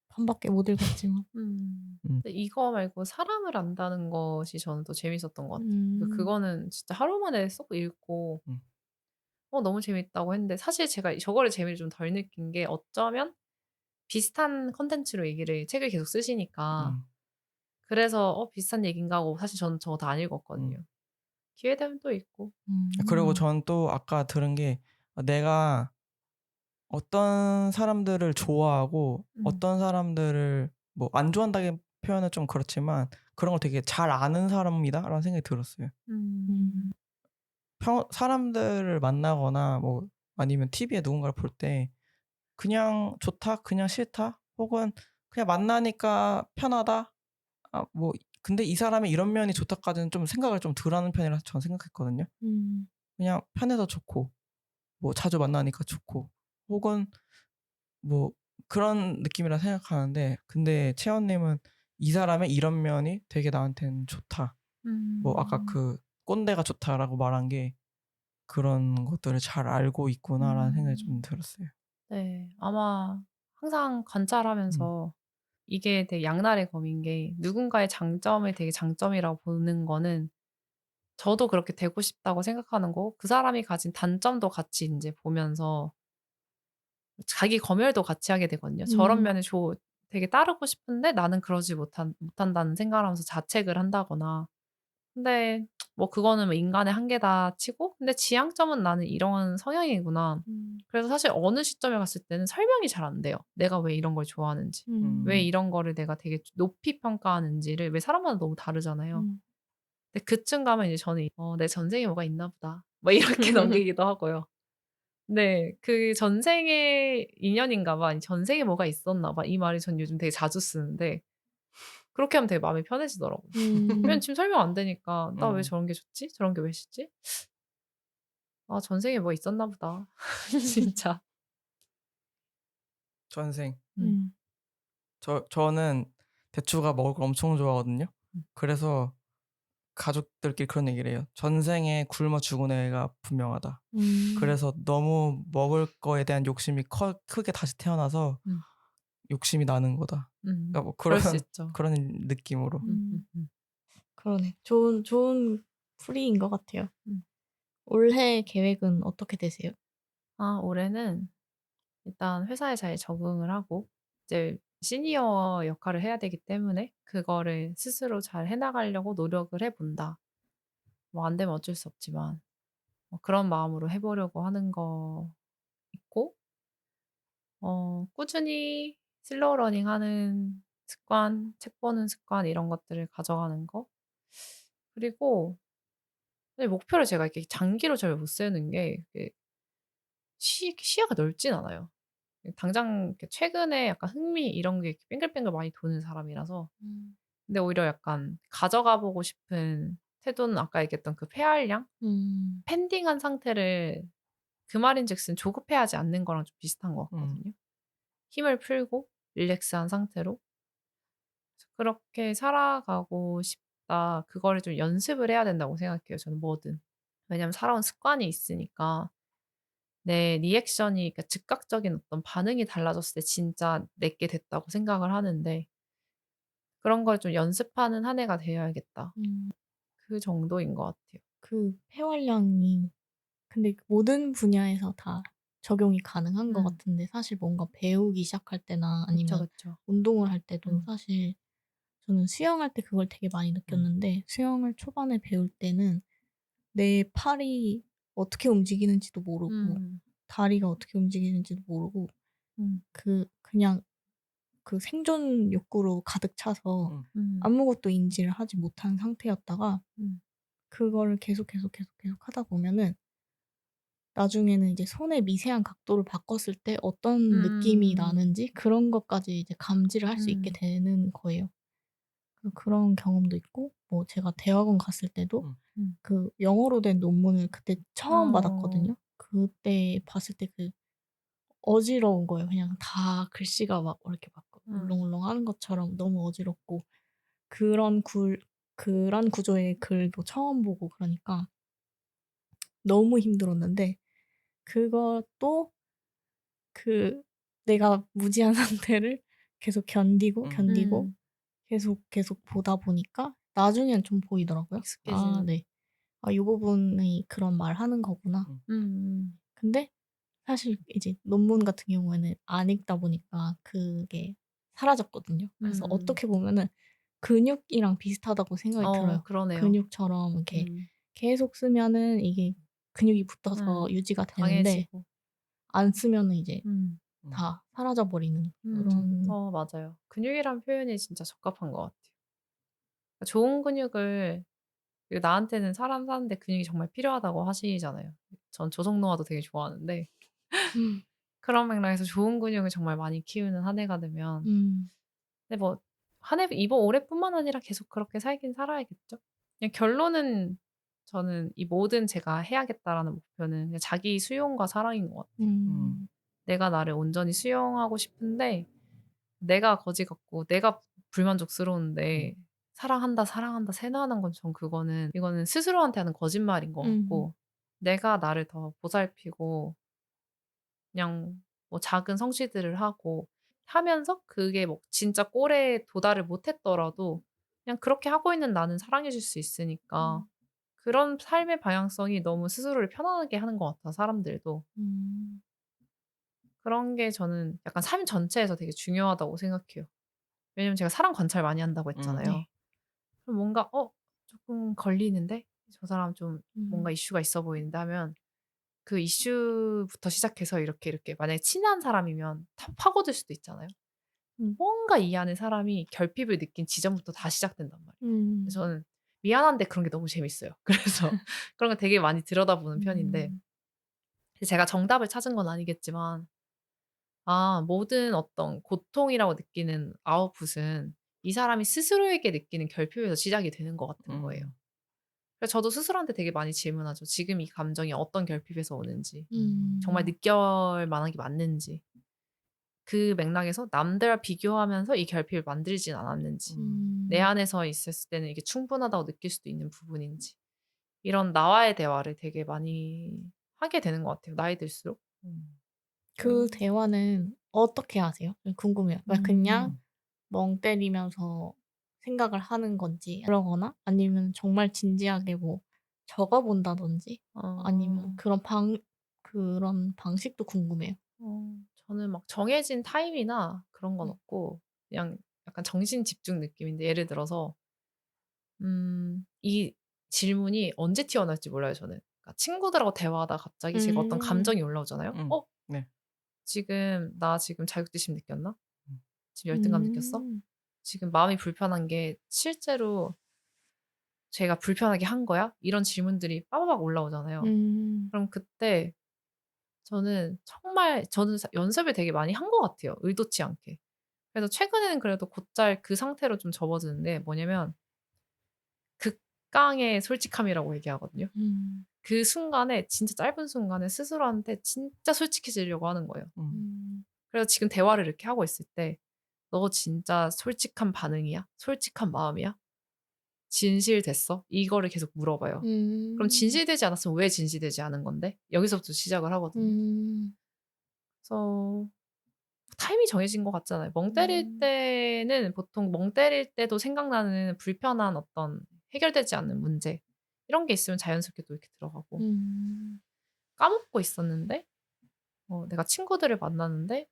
반밖에 못 읽었지만. 음. 근데 이거 말고 사람을 안다는 것이 저는 더 재밌었던 것 같아요. 음. 그거는 진짜 하루 만에 쏙 읽고 음. 너무 재밌다고 했는데 사실 제가 저거를 재미를 좀 덜 느낀 게 어쩌면 비슷한 컨텐츠로 책을 계속 쓰시니까 음. 그래서 '비슷한 얘기인가.' 하고 사실 저는 저거 다 안 읽었거든요. 음. 기회 되면 또 읽고. 그리고 음. 전 또 아까 들은 게 내가 어떤 사람들을 좋아하고 음. 어떤 사람들을 뭐 안 좋아한다는 표현은 좀 그렇지만 그런 걸 되게 잘 아는 사람이다라는 생각이 들었어요. 음. 음. 사람들을 만나거나 뭐 아니면 TV에 누군가를 볼 때 그냥 좋다, 그냥 싫다, 혹은 그냥 만나니까 편하다. 뭐 근데 이 사람의 이런 면이 좋다까지는 좀 생각을 좀 덜 하는 편이라서 저는 생각했거든요. 음. 그냥 편해서 좋고 뭐 자주 만나니까 좋고 혹은 뭐 그런 느낌이라 생각하는데 근데 채원님은 이 사람의 이런 면이 되게 나한테는 좋다. 뭐 아까 그 꼰대가 좋다라고 말한 게 그런 것들을 잘 알고 있구나라는 생각이 좀 들었어요. 네. 아마 항상 음. 관찰하면서 이게 되게 양날의 검인 게 누군가의 장점을 되게 장점이라고 보는 거는 저도 그렇게 되고 싶다고 생각하는 거고 그 사람이 가진 단점도 같이 인제 보면서 자기 검열도 같이 하게 되거든요. 저런 음. 면에 되게 따르고 싶은데 나는 그러지 못한다는 생각을 하면서 자책을 한다거나 근데 뭐 그거는 뭐 인간의 한계다 치고 근데 지향점은 '나는 이런 성향이구나.' 음. 그래서 사실 어느 시점에 갔을 때는 설명이 잘 안 돼요. 내가 왜 이런 걸 좋아하는지. 왜 음. 이런 거를 내가 되게 높이 평가하는지를 왜 사람마다 너무 다르잖아요. 음. 근데 그쯤 가면 이제 저는 '내 전생에 뭐가 있나 보다.' 뭐 이렇게 넘기기도 하고요. 네. 그 '전생의 인연인가 봐.' 아니 '전생에 뭐가 있었나 봐.' 이 말을 전 요즘 되게 자주 쓰는데 그렇게 하면 되게 마음이 편해지더라고요. 왜냐면 음. 지금 설명 안 되니까 '나 왜 음. 저런 게 좋지? 저런 게 왜 싫지? 아 전생에 뭐가 있었나 보다.' 진짜. 전생. 음. 음. 저는 대추가 먹을 걸 엄청 좋아하거든요. 음. 그래서 가족들끼리 그런 얘기를 해요. "전생에 굶어 죽은 애가 분명하다." 음. 그래서 너무 먹을 거에 대한 욕심이 크게 다시 태어나서 음. 욕심이 나는 거다. 그러니까 뭐 그런 그럴 수 있죠. 그런 느낌으로. 음. 그러네. 좋은 풀이인 것 같아요. 음. 올해 계획은 어떻게 되세요? 올해는 일단 회사에 잘 적응을 하고 이제 시니어 역할을 해야 되기 때문에 그거를 스스로 잘 해 나가려고 노력을 해 본다. 뭐 안 되면 어쩔 수 없지만 뭐 그런 마음으로 해 보려고 하는 거 있고 꾸준히 슬로우 러닝하는 습관, 책 보는 습관 이런 것들을 가져가는 거. 그리고 사실 목표를 제가 이렇게 장기로 잘 못 세우는 게 이게 시야가 넓진 않아요. 당장 이렇게 최근에 약간 흥미 이런 게 이렇게 뱅글뱅글 많이 도는 사람이라서 음. 근데 오히려 약간 가져가 보고 싶은 태도는 아까 얘기했던 그 폐활량? 음. 펜딩한 상태를 그 말인즉슨 조급해하지 않는 거랑 좀 비슷한 것 음. 같거든요. 힘을 풀고 릴렉스한 상태로 그렇게 살아가고 싶다. 그거를 좀 연습을 해야 된다고 생각해요 저는 뭐든. 왜냐면 살아온 습관이 있으니까 내 리액션이 그러니까 즉각적인 어떤 반응이 달라졌을 때 진짜 내게 됐다고 생각을 하는데 그런 걸 좀 연습하는 한 해가 되어야겠다. 음. 그 정도인 것 같아요. 그 폐활량이 근데 모든 분야에서 다 적용이 가능한 것 음. 같은데 사실 뭔가 배우기 시작할 때나 그쵸, 아니면 그쵸. 운동을 할 때도 음. 사실 저는 수영할 때 그걸 되게 많이 느꼈는데 수영을 초반에 배울 때는 내 팔이 어떻게 움직이는지도 모르고 음. 다리가 어떻게 움직이는지도 모르고 음. 그냥 그 생존 욕구로 가득 차서 음. 음. 아무것도 인지를 하지 못한 상태였다가 음. 그거를 계속 하다 보면은 나중에는 이제 손의 미세한 각도를 바꿨을 때 어떤 느낌이 음. 나는지 그런 것까지 이제 감지를 할 수 있게 음. 되는 거예요. 그런 경험도 있고 뭐 제가 대학원 갔을 때도 음. 음. 그 영어로 된 논문을 그때 처음 어. 받았거든요. 그때 봤을 때 어지러운 거예요. 그냥 다 글씨가 막 이렇게 막 음. 울렁울렁하는 것처럼 너무 어지럽고 그런 그런 구조의 글도 처음 보고 그러니까 너무 힘들었는데 그것도 내가 무지한 상태를 계속 음. 견디고 음. 계속 보다 보니까 나중엔 좀 보이더라고요. '아 익숙해지는. 네. 아 이 부분이 그런 말하는 거구나.' 음. 음. 근데 사실 이제 논문 같은 경우에는 안 읽다 보니까 그게 사라졌거든요. 그래서 음. 어떻게 보면은 근육이랑 비슷하다고 생각이 들어요. 그러네요. 근육처럼 이렇게 음. 계속 쓰면은 이게 근육이 붙어서 유지가 되는데 강해지고. 안 쓰면은 이제 음. 음. 다 사라져 버리는 음. 그런 맞아요. 근육이란 표현이 진짜 적합한 것 같아요. 그러니까 좋은 근육을 나한테는 사람 사는데 근육이 정말 필요하다고 하시잖아요. 전 조성노화도 되게 좋아하는데 음. 그런 맥락에서 좋은 근육을 정말 많이 키우는 한 해가 되면 음. 근데 뭐 한 해 이번 올해뿐만 아니라 계속 그렇게 살긴 살아야겠죠. 그냥 결론은 저는 이 모든 제가 해야겠다라는 목표는 그냥 자기 수용과 사랑인 것 같아요. 음. 음. 내가 나를 온전히 수용하고 싶은데 내가 거지 같고 내가 음. 불만족스러운데 사랑한다, 사랑한다 세뇌하는 건 전 이거는 스스로한테 하는 거짓말인 것 음. 같고 내가 나를 더 보살피고 그냥 뭐 작은 성취들을 하고 하면서 그게 뭐 진짜 골에 도달을 못 했더라도 그냥 그렇게 하고 있는 나는 사랑해 줄 수 있으니까 음. 그런 삶의 방향성이 너무 스스로를 편안하게 하는 것 같아요, 사람들도. 음. 그런 게 저는 약간 삶 전체에서 되게 중요하다고 생각해요. 왜냐면 제가 사람 관찰 많이 한다고 했잖아요. 네. 그럼 뭔가 조금 걸리는데? 저 사람 좀 뭔가 음. 이슈가 있어 보이는데 하면 그 이슈부터 시작해서 이렇게, 이렇게 만약에 친한 사람이면 다 파고들 수도 있잖아요. 뭔가 이 안에 사람이 결핍을 느낀 지점부터 다 시작된단 말이에요. 그래서 음. 저는 미안한데 그런 게 너무 재밌어요. 그래서 그런 거 되게 많이 들여다보는 편인데 음. 제가 정답을 찾은 건 아니겠지만 모든 어떤 고통이라고 느끼는 아웃풋은 이 사람이 스스로에게 느끼는 결핍에서 시작이 되는 것 같은 거예요. 음. 그래서 저도 스스로한테 되게 많이 질문하죠. 지금 이 감정이 어떤 결핍에서 오는지, 정말 음. 느낄 만한 게 맞는지, 그 맥락에서 남들과 비교하면서 이 결핍을 만들진 않았는지, 내 음. 안에서 있었을 때는 이게 충분하다고 느낄 수도 있는 부분인지, 이런 나와의 대화를 되게 많이 하게 되는 것 같아요. 나이 들수록. 음. 그 음. 대화는 어떻게 하세요? 궁금해요. 그러니까 그냥 음. 멍 때리면서 생각을 하는 건지 그러거나 아니면 정말 진지하게 뭐 적어 본다든지 아니면 어. 그런 방식도 궁금해요. 저는 막 정해진 타임이나 그런 건 음. 없고 그냥 약간 정신 집중 느낌인데 예를 들어서 이 질문이 언제 튀어나올지 몰라요 저는. 그러니까 친구들하고 대화하다가 갑자기 제가 어떤 음. 감정이 올라오잖아요. 네. 나 지금 자격지심 느꼈나? 음. 지금 열등감 느꼈어? 음. 지금 마음이 불편한 게 실제로 제가 불편하게 한 거야?' 이런 질문들이 빠바박 올라오잖아요. 음. 그럼 그때 저는 연습을 되게 많이 한 것 같아요, 의도치 않게. 그래서 최근에는 그래도 곧잘 그 상태로 좀 접어드는데 뭐냐면 극강의 솔직함이라고 얘기하거든요. 음. 그 순간에 진짜 짧은 순간에 스스로한테 진짜 솔직해지려고 하는 거예요. 음. 음. 그래서 지금 대화를 이렇게 하고 있을 때 "너 진짜 솔직한 반응이야? 솔직한 마음이야? 진실됐어?" 이거를 계속 물어봐요. 그럼 음. 진실되지 않았으면 왜 진실되지 않은 건데? 여기서부터 시작을 하거든요. 음. 그래서 타임이 정해진 것 같잖아요. 멍 때릴 음. 때는 보통 멍 때릴 때도 생각나는 불편한 어떤 해결되지 않는 문제 이런 게 있으면 자연스럽게 또 이렇게 들어가고 음. 까먹고 있었는데 내가 친구들을 만났는데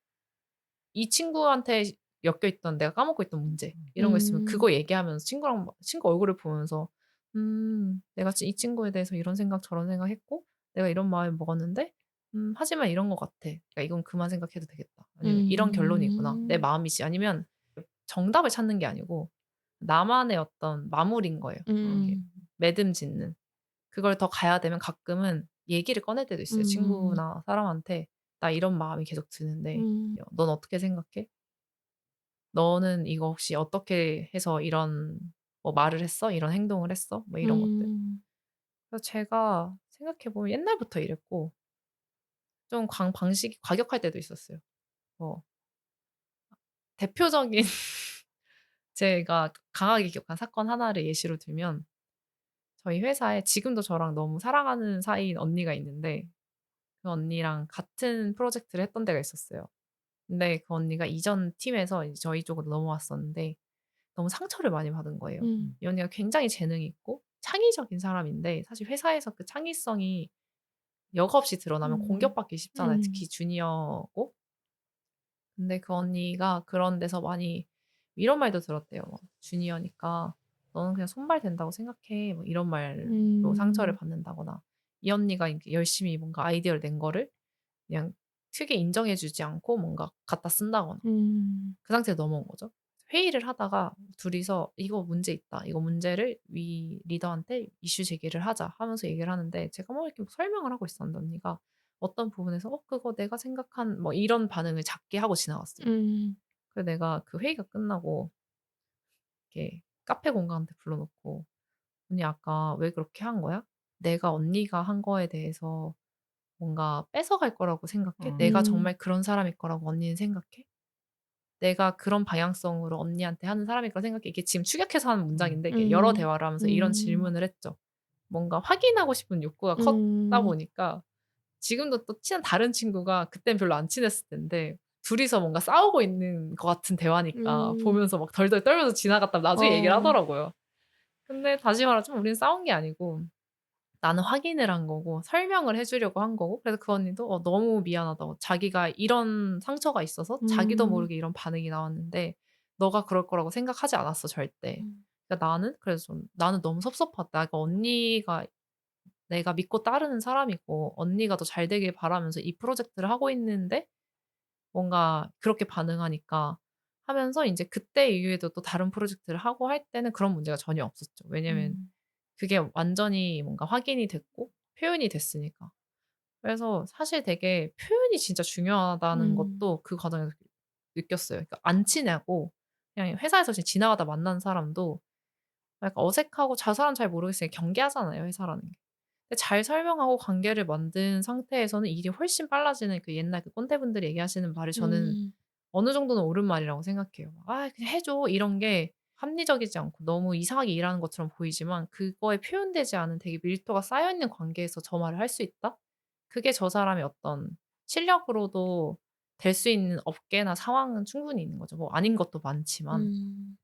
이 친구한테 엮여 있던 내가 까먹고 있던 문제 이런 거 있으면 음. 그거 얘기하면서 친구 얼굴을 보면서 내가 이 친구에 대해서 이런 생각 저런 생각했고 내가 이런 마음을 먹었는데 하지만 이런 것 같아. 그러니까 이건 그만 생각해도 되겠다. 아니면 이런 결론이구나. 내 음. 마음이지. 아니면 정답을 찾는 게 아니고 나만의 어떤 마무리인 거예요. 이렇게 음. 매듭 짓는. 그걸 더 가야 되면 가끔은 얘기를 꺼낼 때도 있어요. 음. 친구나 사람한테 "나 이런 마음이 계속 드는데 음. 넌 어떻게 생각해? 너는 이거 혹시 어떻게 해서 이런 뭐 말을 했어? 이런 행동을 했어?" 뭐 이런 것들. 음. 그래서 제가 생각해 보면 옛날부터 이랬고 좀 방식이 과격할 때도 있었어요. 뭐 대표적인 제가 강하게 기억한 사건 하나를 예시로 들면 저희 회사에 지금도 저랑 너무 사랑하는 사이인 언니가 있는데 그 언니랑 같은 프로젝트를 했던 데가 있었어요. 근데 그 언니가 이전 팀에서 이제 저희 쪽으로 넘어왔었는데 너무 상처를 많이 받은 거예요. 음. 이 언니가 굉장히 재능이 있고 창의적인 사람인데 사실 회사에서 그 창의성이 여과 없이 드러나면 음. 공격받기 쉽잖아요, 음. 특히 주니어고. 근데 그 언니가 그런 데서 많이 이런 말도 들었대요. 뭐 "주니어니까 너는 그냥 손발 된다고 생각해." 뭐 이런 말로 상처를 음. 받는다거나 이 언니가 이렇게 열심히 뭔가 아이디어를 낸 거를 그냥 크게 인정해 주지 않고 뭔가 갖다 쓴다거나 음. 그 상태로 넘어온 거죠. 회의를 하다가 둘이서 "이거 문제 있다. 이거 문제를 위 리더한테 이슈 제기를 하자." 하면서 얘기를 하는데 제가 뭐 이렇게 설명을 하고 있었는데 언니가 어떤 부분에서 그거 내가 생각한" 뭐 이런 반응을 작게 하고 지나갔어요. 음. 그래서 내가 그 회의가 끝나고 이렇게 카페 공간한테 불러 놓고 "언니 아까 왜 그렇게 한 거야? 내가 언니가 한 거에 대해서 뭔가 뺏어갈 거라고 생각해? 내가 음. 음. 정말 그런 사람일 거라고 언니는 생각해?" 내가 그런 방향성으로 언니한테 하는 사람일 거라 생각해. 이게 지금 추격해서 하는 문장인데 이게 여러 음. 대화를 하면서 이런 음. 질문을 했죠. 뭔가 확인하고 싶은 욕구가 컸다 음. 보니까 지금도 또 친한 다른 친구가 그땐 별로 안 친했을 텐데 둘이서 뭔가 싸우고 있는 것 같은 대화니까 음. 보면서 막 덜덜 떨면서 지나갔다가 나중에 얘기를 어. 하더라고요. 근데 다시 말하자면 우리는 싸운 게 아니고 나는 확인을 한 거고 설명을 해 주려고 한 거고 그래서 그 언니도 너무 미안하다고 자기가 이런 상처가 있어서 자기도 음. 모르게 이런 반응이 나왔는데 "너가 그럴 거라고 생각하지 않았어 절대." 음. 그러니까 나는 그래서 좀 나는 너무 섭섭하다. 그러니까 언니가 내가 믿고 따르는 사람이고 언니가 더 잘 되길 바라면서 이 프로젝트를 하고 있는데 뭔가 그렇게 반응하니까 하면서 인제 그때 이후에도 또 다른 프로젝트를 하고 할 때는 그런 문제가 전혀 없었죠. 왜냐면 음. 그게 완전히 뭔가 확인이 됐고 표현이 됐으니까. 그래서 사실 되게 표현이 진짜 중요하다는 음. 것도 그 과정에서 느꼈어요. 그러니까 안 친하고 그냥 회사에서 그냥 지나가다 만난 사람도 약간 어색하고 저 사람 잘 모르겠으니까 경계하잖아요, 회사라는 게. 근데 잘 설명하고 관계를 만든 상태에서는 일이 훨씬 빨라지는 그 옛날 그 꼰대분들이 얘기하시는 말이 저는 음. 어느 정도는 옳은 말이라고 생각해요. "아 그냥 해 줘." 이런 게 합리적이지 않고 너무 이상하게 일하는 것처럼 보이지만 그거에 표현되지 않은 되게 밀도가 쌓여 있는 관계에서 저 말을 할 수 있다? 그게 저 사람의 어떤 실력으로도 될 수 있는 업계나 상황은 충분히 있는 거죠. 뭐 아닌 것도 많지만. 음.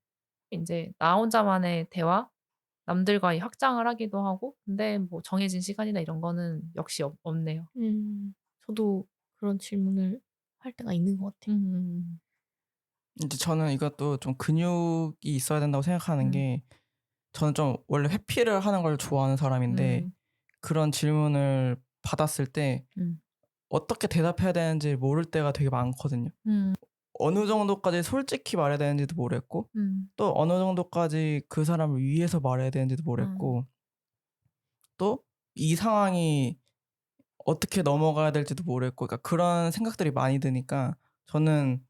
인제 나 혼자만의 대화, 남들과의 확장을 하기도 하고 근데 뭐 정해진 시간이나 이런 거는 역시 없네요. 음. 저도 그런 질문을 할 때가 있는 것 같아요. 음음음. 이제 저는 이것도 좀 근육이 있어야 된다고 생각하는 음. 게 저는 좀 원래 회피를 하는 걸 좋아하는 사람인데 음. 그런 질문을 받았을 때 음. 어떻게 대답해야 되는지 모를 때가 되게 많거든요. 음. 어느 정도까지 솔직히 말해야 되는지도 모르겠고 음. 또 어느 정도까지 그 사람을 위해서 말해야 되는지도 음. 모르겠고 또 이 상황이 어떻게 넘어가야 될지도 모르겠고 그러니까 그런 생각들이 많이 드니까 저는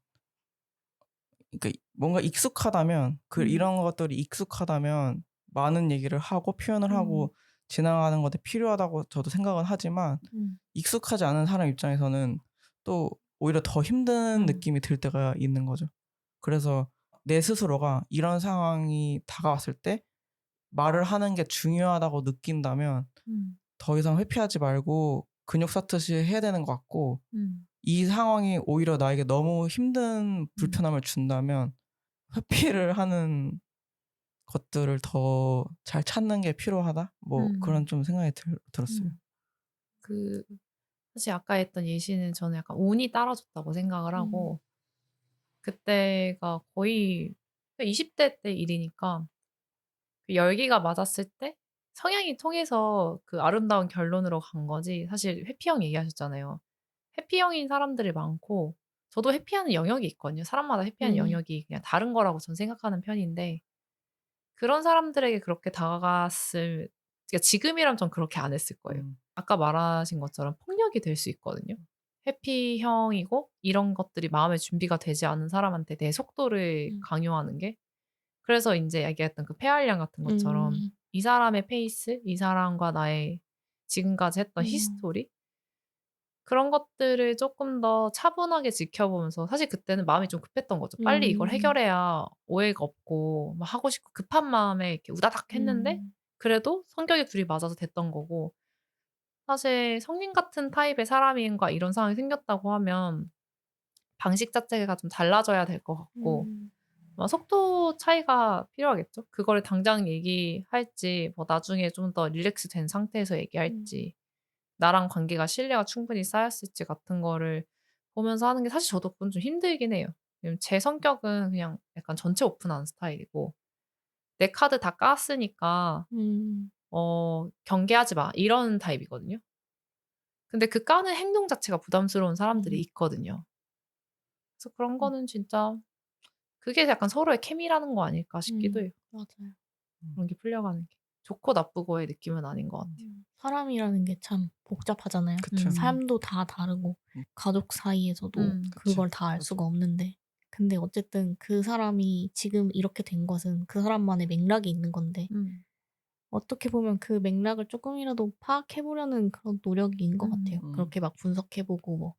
그러니까 뭔가 익숙하다면 음. 이런 것들이 익숙하다면 많은 얘기를 하고 표현을 음. 하고 지나가는 것에 필요하다고 저도 생각은 하지만 음. 익숙하지 않은 사람 입장에서는 또 오히려 더 힘든 음. 느낌이 들 때가 있는 거죠. 그래서 내 스스로가 이런 상황이 다가왔을 때 말을 하는 게 중요하다고 느낀다면 음. 더 이상 회피하지 말고 근육 쌓듯이 해야 되는 것 같고 음. 이 상황이 오히려 나에게 너무 힘든 음. 불편함을 준다면 회피를 하는 것들을 더 잘 찾는 게 필요하다? 뭐 그런 음. 좀 생각이 들었어요. 음. 그 사실 아까 했던 예시는 저는 약간 운이 따라줬다고 생각을 음. 하고 그때가 거의 20대 때 일이니까 그 열기가 맞았을 때 성향이 통해서 그 아름다운 결론으로 간 거지 사실 회피형 얘기하셨잖아요. 회피형인 사람들이 많고 저도 회피하는 영역이 있거든요. 사람마다 회피하는 음. 영역이 그냥 다른 거라고 저는 생각하는 편인데 그런 사람들에게 그렇게 다가갔을 그러니까 지금이라면 전 그렇게 안 했을 거예요. 음. 아까 말하신 것처럼 폭력이 될 수 있거든요. 회피형이고 이런 것들이 마음의 준비가 되지 않은 사람한테 내 속도를 음. 강요하는 게 그래서 인제 얘기했던 그 폐활량 같은 것처럼 음. 이 사람의 페이스, 이 사람과 나의 지금까지 했던 음. 히스토리 그런 것들을 쪼끔 더 차분하게 지켜보면서 사실 그때는 마음이 좀 급했던 거죠. 빨리 이걸 음. 해결해야 오해가 없고 막 하고 싶고 급한 마음에 이렇게 우다닥 했는데 음. 그래도 성격이 둘이 맞아서 됐던 거고 사실 성님 같은 타입의 사람인과 이런 상황이 생겼다고 하면 방식 자체가 좀 달라져야 될 것 같고 음. 속도 차이가 필요하겠죠. 그거를 당장 얘기할지 뭐 나중에 좀 더 릴렉스 된 상태에서 음. 얘기할지 나랑 관계가 신뢰가 충분히 쌓였을지 같은 거를 보면서 하는 게 사실 저도 그건 좀 힘들긴 해요. 왜냐면 제 성격은 그냥 약간 전체 오픈하는 스타일이고 '내 카드 다 깠으니까 음. 경계하지 마.' 이런 타입이거든요. 근데 그 까는 행동 자체가 부담스러운 사람들이 음. 있거든요. 그래서 그런 음. 거는 진짜 그게 약간 서로의 케미라는 거 아닐까 싶기도 해요. 맞아요. 음. 그런 게 풀려가는 게. 좋고 나쁘고의 느낌은 아닌 것 같아요. 사람이라는 게 참 복잡하잖아요. 그쵸. 음. 삶도 다 다르고 음. 가족 사이에서도 그치. 그걸 다 알 맞아. 수가 없는데 근데 어쨌든 그 사람이 지금 이렇게 된 것은 그 사람만의 맥락이 있는 건데 음. 어떻게 보면 그 맥락을 쪼끔이라도 파악해 보려는 그런 노력인 것 같아요. 음. 음. 그렇게 막 분석해 보고 뭐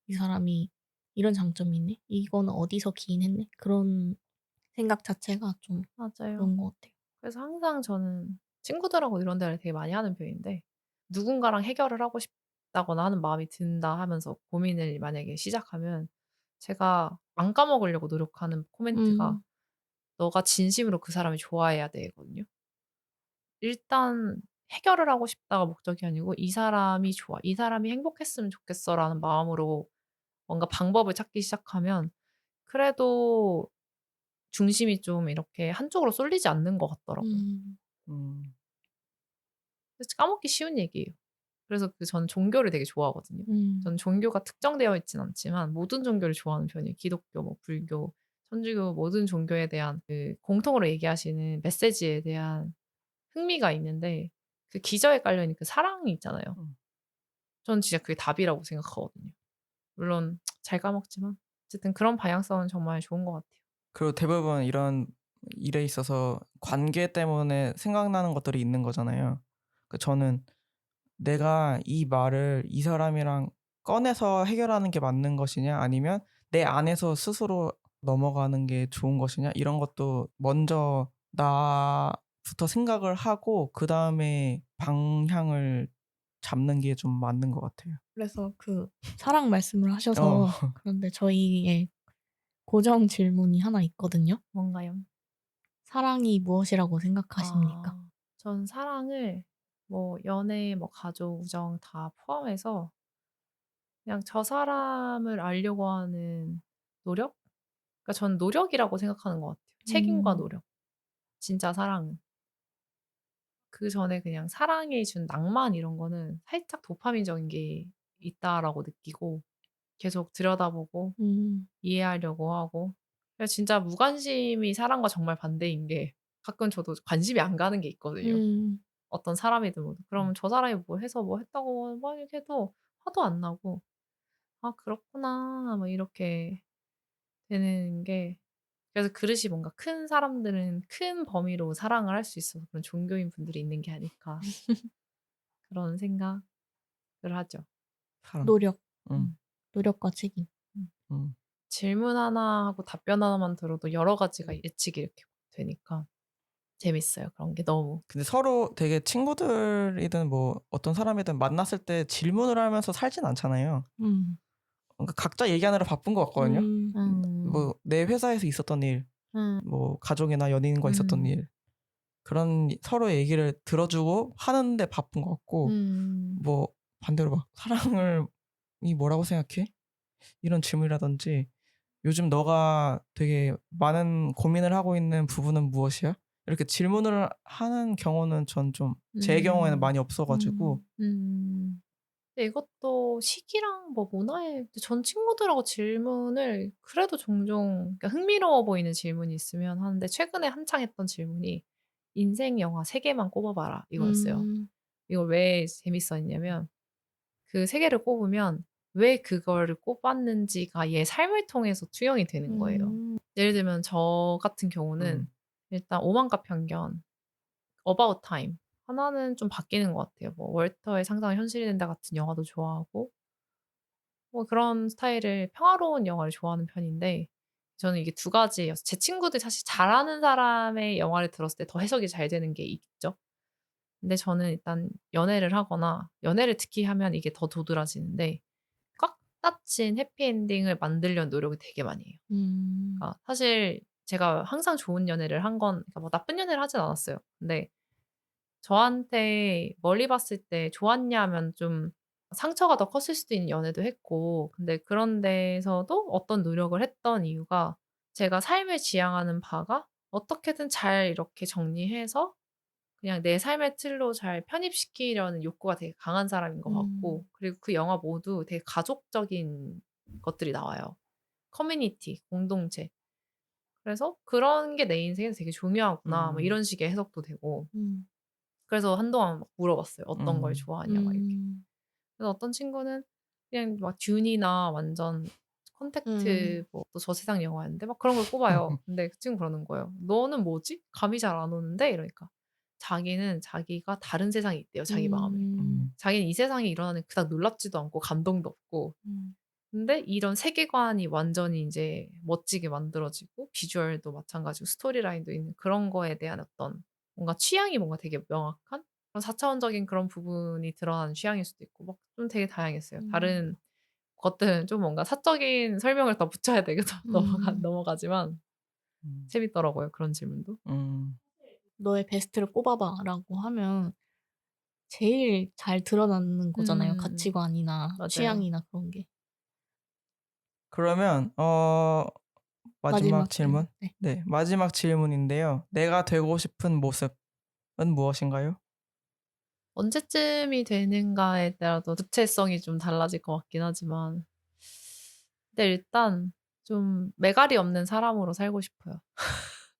이 사람이 이런 장점이 있네. 이거는 어디서 기인했네. 그런 생각 자체가 좀 맞아요. 그런 것 같아요. 그래서 항상 저는 친구들하고 이런 대화를 되게 많이 하는 편인데 누군가랑 해결을 하고 싶다거나 하는 마음이 든다 하면서 고민을 만약에 시작하면 제가 안 까먹으려고 노력하는 코멘트가 음. "너가 진심으로 그 사람을 좋아해야 돼."거든요. 일단 해결을 하고 싶다가 목적이 아니고 '이 사람이 좋아. 이 사람이 행복했으면 좋겠어.'라는 마음으로 뭔가 방법을 찾기 시작하면 그래도 중심이 좀 이렇게 한쪽으로 쏠리지 않는 것 같더라고요. 음. 음. 그래서 까먹기 쉬운 얘기예요. 그래서 저는 종교를 되게 좋아하거든요. 음. 저는 종교가 특정되어 있진 않지만 모든 종교를 좋아하는 편이에요. 기독교, 뭐 불교, 천주교 모든 종교에 대한 그 공통으로 얘기하시는 메시지에 대한 흥미가 있는데 그 기저에 깔려 있는 그 사랑이 있잖아요. 음. 저는 진짜 그게 답이라고 생각하거든요. 물론 잘 까먹지만 어쨌든 그런 방향성은 정말 좋은 것 같아요. 그리고 대부분 이런 일에 있어서 관계 때문에 생각나는 것들이 있는 거잖아요. 저는 내가 이 말을 이 사람이랑 꺼내서 해결하는 게 맞는 것이냐 아니면 내 안에서 스스로 넘어가는 게 좋은 것이냐 이런 것도 먼저 나부터 생각을 하고 그다음에 방향을 잡는 게 좀 맞는 것 같아요. 그래서 그 사랑 말씀을 어. 하셔서 그런데 저희의 고정 질문이 하나 있거든요. 뭔가요? "사랑이 무엇이라고 생각하십니까?" 아. 전 사랑을 뭐 연애, 뭐 가족, 우정 다 포함해서 그냥 저 사람을 알려고 하는 노력? 그러니까 저는 노력이라고 생각하는 것 같아요. 책임과 음. 노력. 진짜 사랑은. 그전에 그냥 사랑이 준 낭만 이런 거는 살짝 도파민적인 게 있다라고 느끼고 계속 들여다보고 음. 이해하려고 하고 그래서 진짜 무관심이 사랑과 정말 반대인 게 가끔 저도 관심이 안 가는 게 있거든요. 음. 어떤 사람이든 뭐든. 그러면 음. 저 사람이 뭐 해서 뭐 했다고 막 이렇게 해도 화도 안 나고 '아 그렇구나.' 뭐 이렇게 되는 게 그래서 그릇이 뭔가 큰 사람들은 큰 범위로 사랑을 할 수 있어서 그런 종교인 분들이 있는 게 아닐까 그런 생각을 하죠. 사랑. 노력. 음. 음. 노력과 책임. 음. 음. 질문 하나 하고 답변 하나만 들어도 여러 가지가 예측이 이렇게 되니까 재밌어요. 그런 게 너무. 근데 서로 되게 친구들이든 뭐 어떤 사람이든 만났을 때 질문을 하면서 살진 않잖아요. 음. 그러니까 각자 얘기하느라 바쁜 것 같거든요. 음. 음. 뭐 내 회사에서 있었던 일, 음. 뭐 가족이나 연인과 있었던 음. 일, 그런 서로의 얘기를 들어주고 하는데 바쁜 것 같고, 음. 뭐 반대로 막 사랑을 이 뭐라고 생각해? 이런 질문이라든지 요즘 너가 되게 많은 고민을 하고 있는 부분은 무엇이야? 이렇게 질문을 하는 경우는 전 좀 제 경우에는 음. 많이 없어가지고 음. 음. 근데 이것도 시기랑 뭐 문화에 전 친구들하고 질문을 그래도 종종 그러니까 흥미로워 보이는 질문이 있으면 하는데 최근에 한창 했던 질문이 "인생 영화 3 개만 꼽아 봐라." 이거였어요. 음. 이걸 왜 재밌어 했냐면 그 3 개를 꼽으면 왜 그거를 꼽았는지가 얘 삶을 통해서 투영이 되는 거예요. 음. 예를 들면 저 같은 경우는 음. 일단 오만과 편견, 어바웃 타임 하나는 좀 바뀌는 것 같아요. 뭐 월터의 상상은 현실이 된다 같은 영화도 좋아하고 뭐 그런 스타일의 평화로운 영화를 좋아하는 편인데 저는 이게 두 가지였어요. 제 친구들 사실 잘하는 사람의 영화를 들었을 때 더 해석이 잘 되는 게 있죠. 근데 저는 일단 연애를 하거나 연애를 특히 하면 이게 더 도드라지는데 꽉 닫힌 해피엔딩을 만들려는 노력을 되게 많이 해요. 음. 그러니까 사실 제가 항상 좋은 연애를 한 건 그러니까 뭐 나쁜 연애를 하진 않았어요. 근데 저한테 멀리 봤을 때 좋았냐면 좀 상처가 더 컸을 수도 있는 연애도 했고 근데 그런 데에서도 어떤 노력을 했던 이유가 제가 삶을 지향하는 바가 어떻게든 잘 이렇게 정리해서 그냥 내 삶의 틀로 잘 편입시키려는 욕구가 되게 강한 사람인 것 같고 음. 그리고 그 영화 모두 되게 가족적인 것들이 나와요. 커뮤니티, 공동체. 그래서 '그런 게 내 인생에서 되게 중요하구나.' 뭐 음. 이런 식의 해석도 되고 음. 그래서 한동안 막 물어봤어요. "어떤 걸 음. 좋아하냐?" 막 이렇게. 음. 그래서 어떤 친구는 그냥 막 듄이나 완전 음. 컨택트 뭐 또 저세상 영화였는데 막 그런 걸 꼽아요. 근데 그 친구가 그러는 거예요. "너는 뭐지? 감이 잘 안 오는데?" 이러니까. 자기는 자기가 다른 세상에 있대요, 자기 마음에. 음. 음. 자기는 이 세상에 일어나는 그닥 놀랍지도 않고 감동도 없고 음. 근데 이런 세계관이 완전히 이제 멋지게 만들어지고 비주얼도 마찬가지고 스토리라인도 있는 그런 거에 대한 어떤 뭔가 취향이 뭔가 되게 명확한 그런 4차원적인 그런 부분이 드러나는 취향일 수도 있고 막 좀 되게 다양했어요. 다른 것들은 좀 뭔가 사적인 설명을 더 붙여야 되겠다 음. 넘어가지만 음. 재밌더라고요, 그런 질문도. 음. "너의 베스트를 꼽아봐."라고 하면 제일 잘 드러나는 거잖아요, 음. 가치관이나 맞아요. 취향이나 그런 게. 그러면 마지막 마지막 질문? 질문. 네. 네. 마지막 질문인데요. 내가 되고 싶은 모습은 무엇인가요? 언제쯤이 되는가에 따라서 구체성이 좀 달라질 것 같긴 하지만 근데 일단 좀 매갈이 없는 사람으로 살고 싶어요.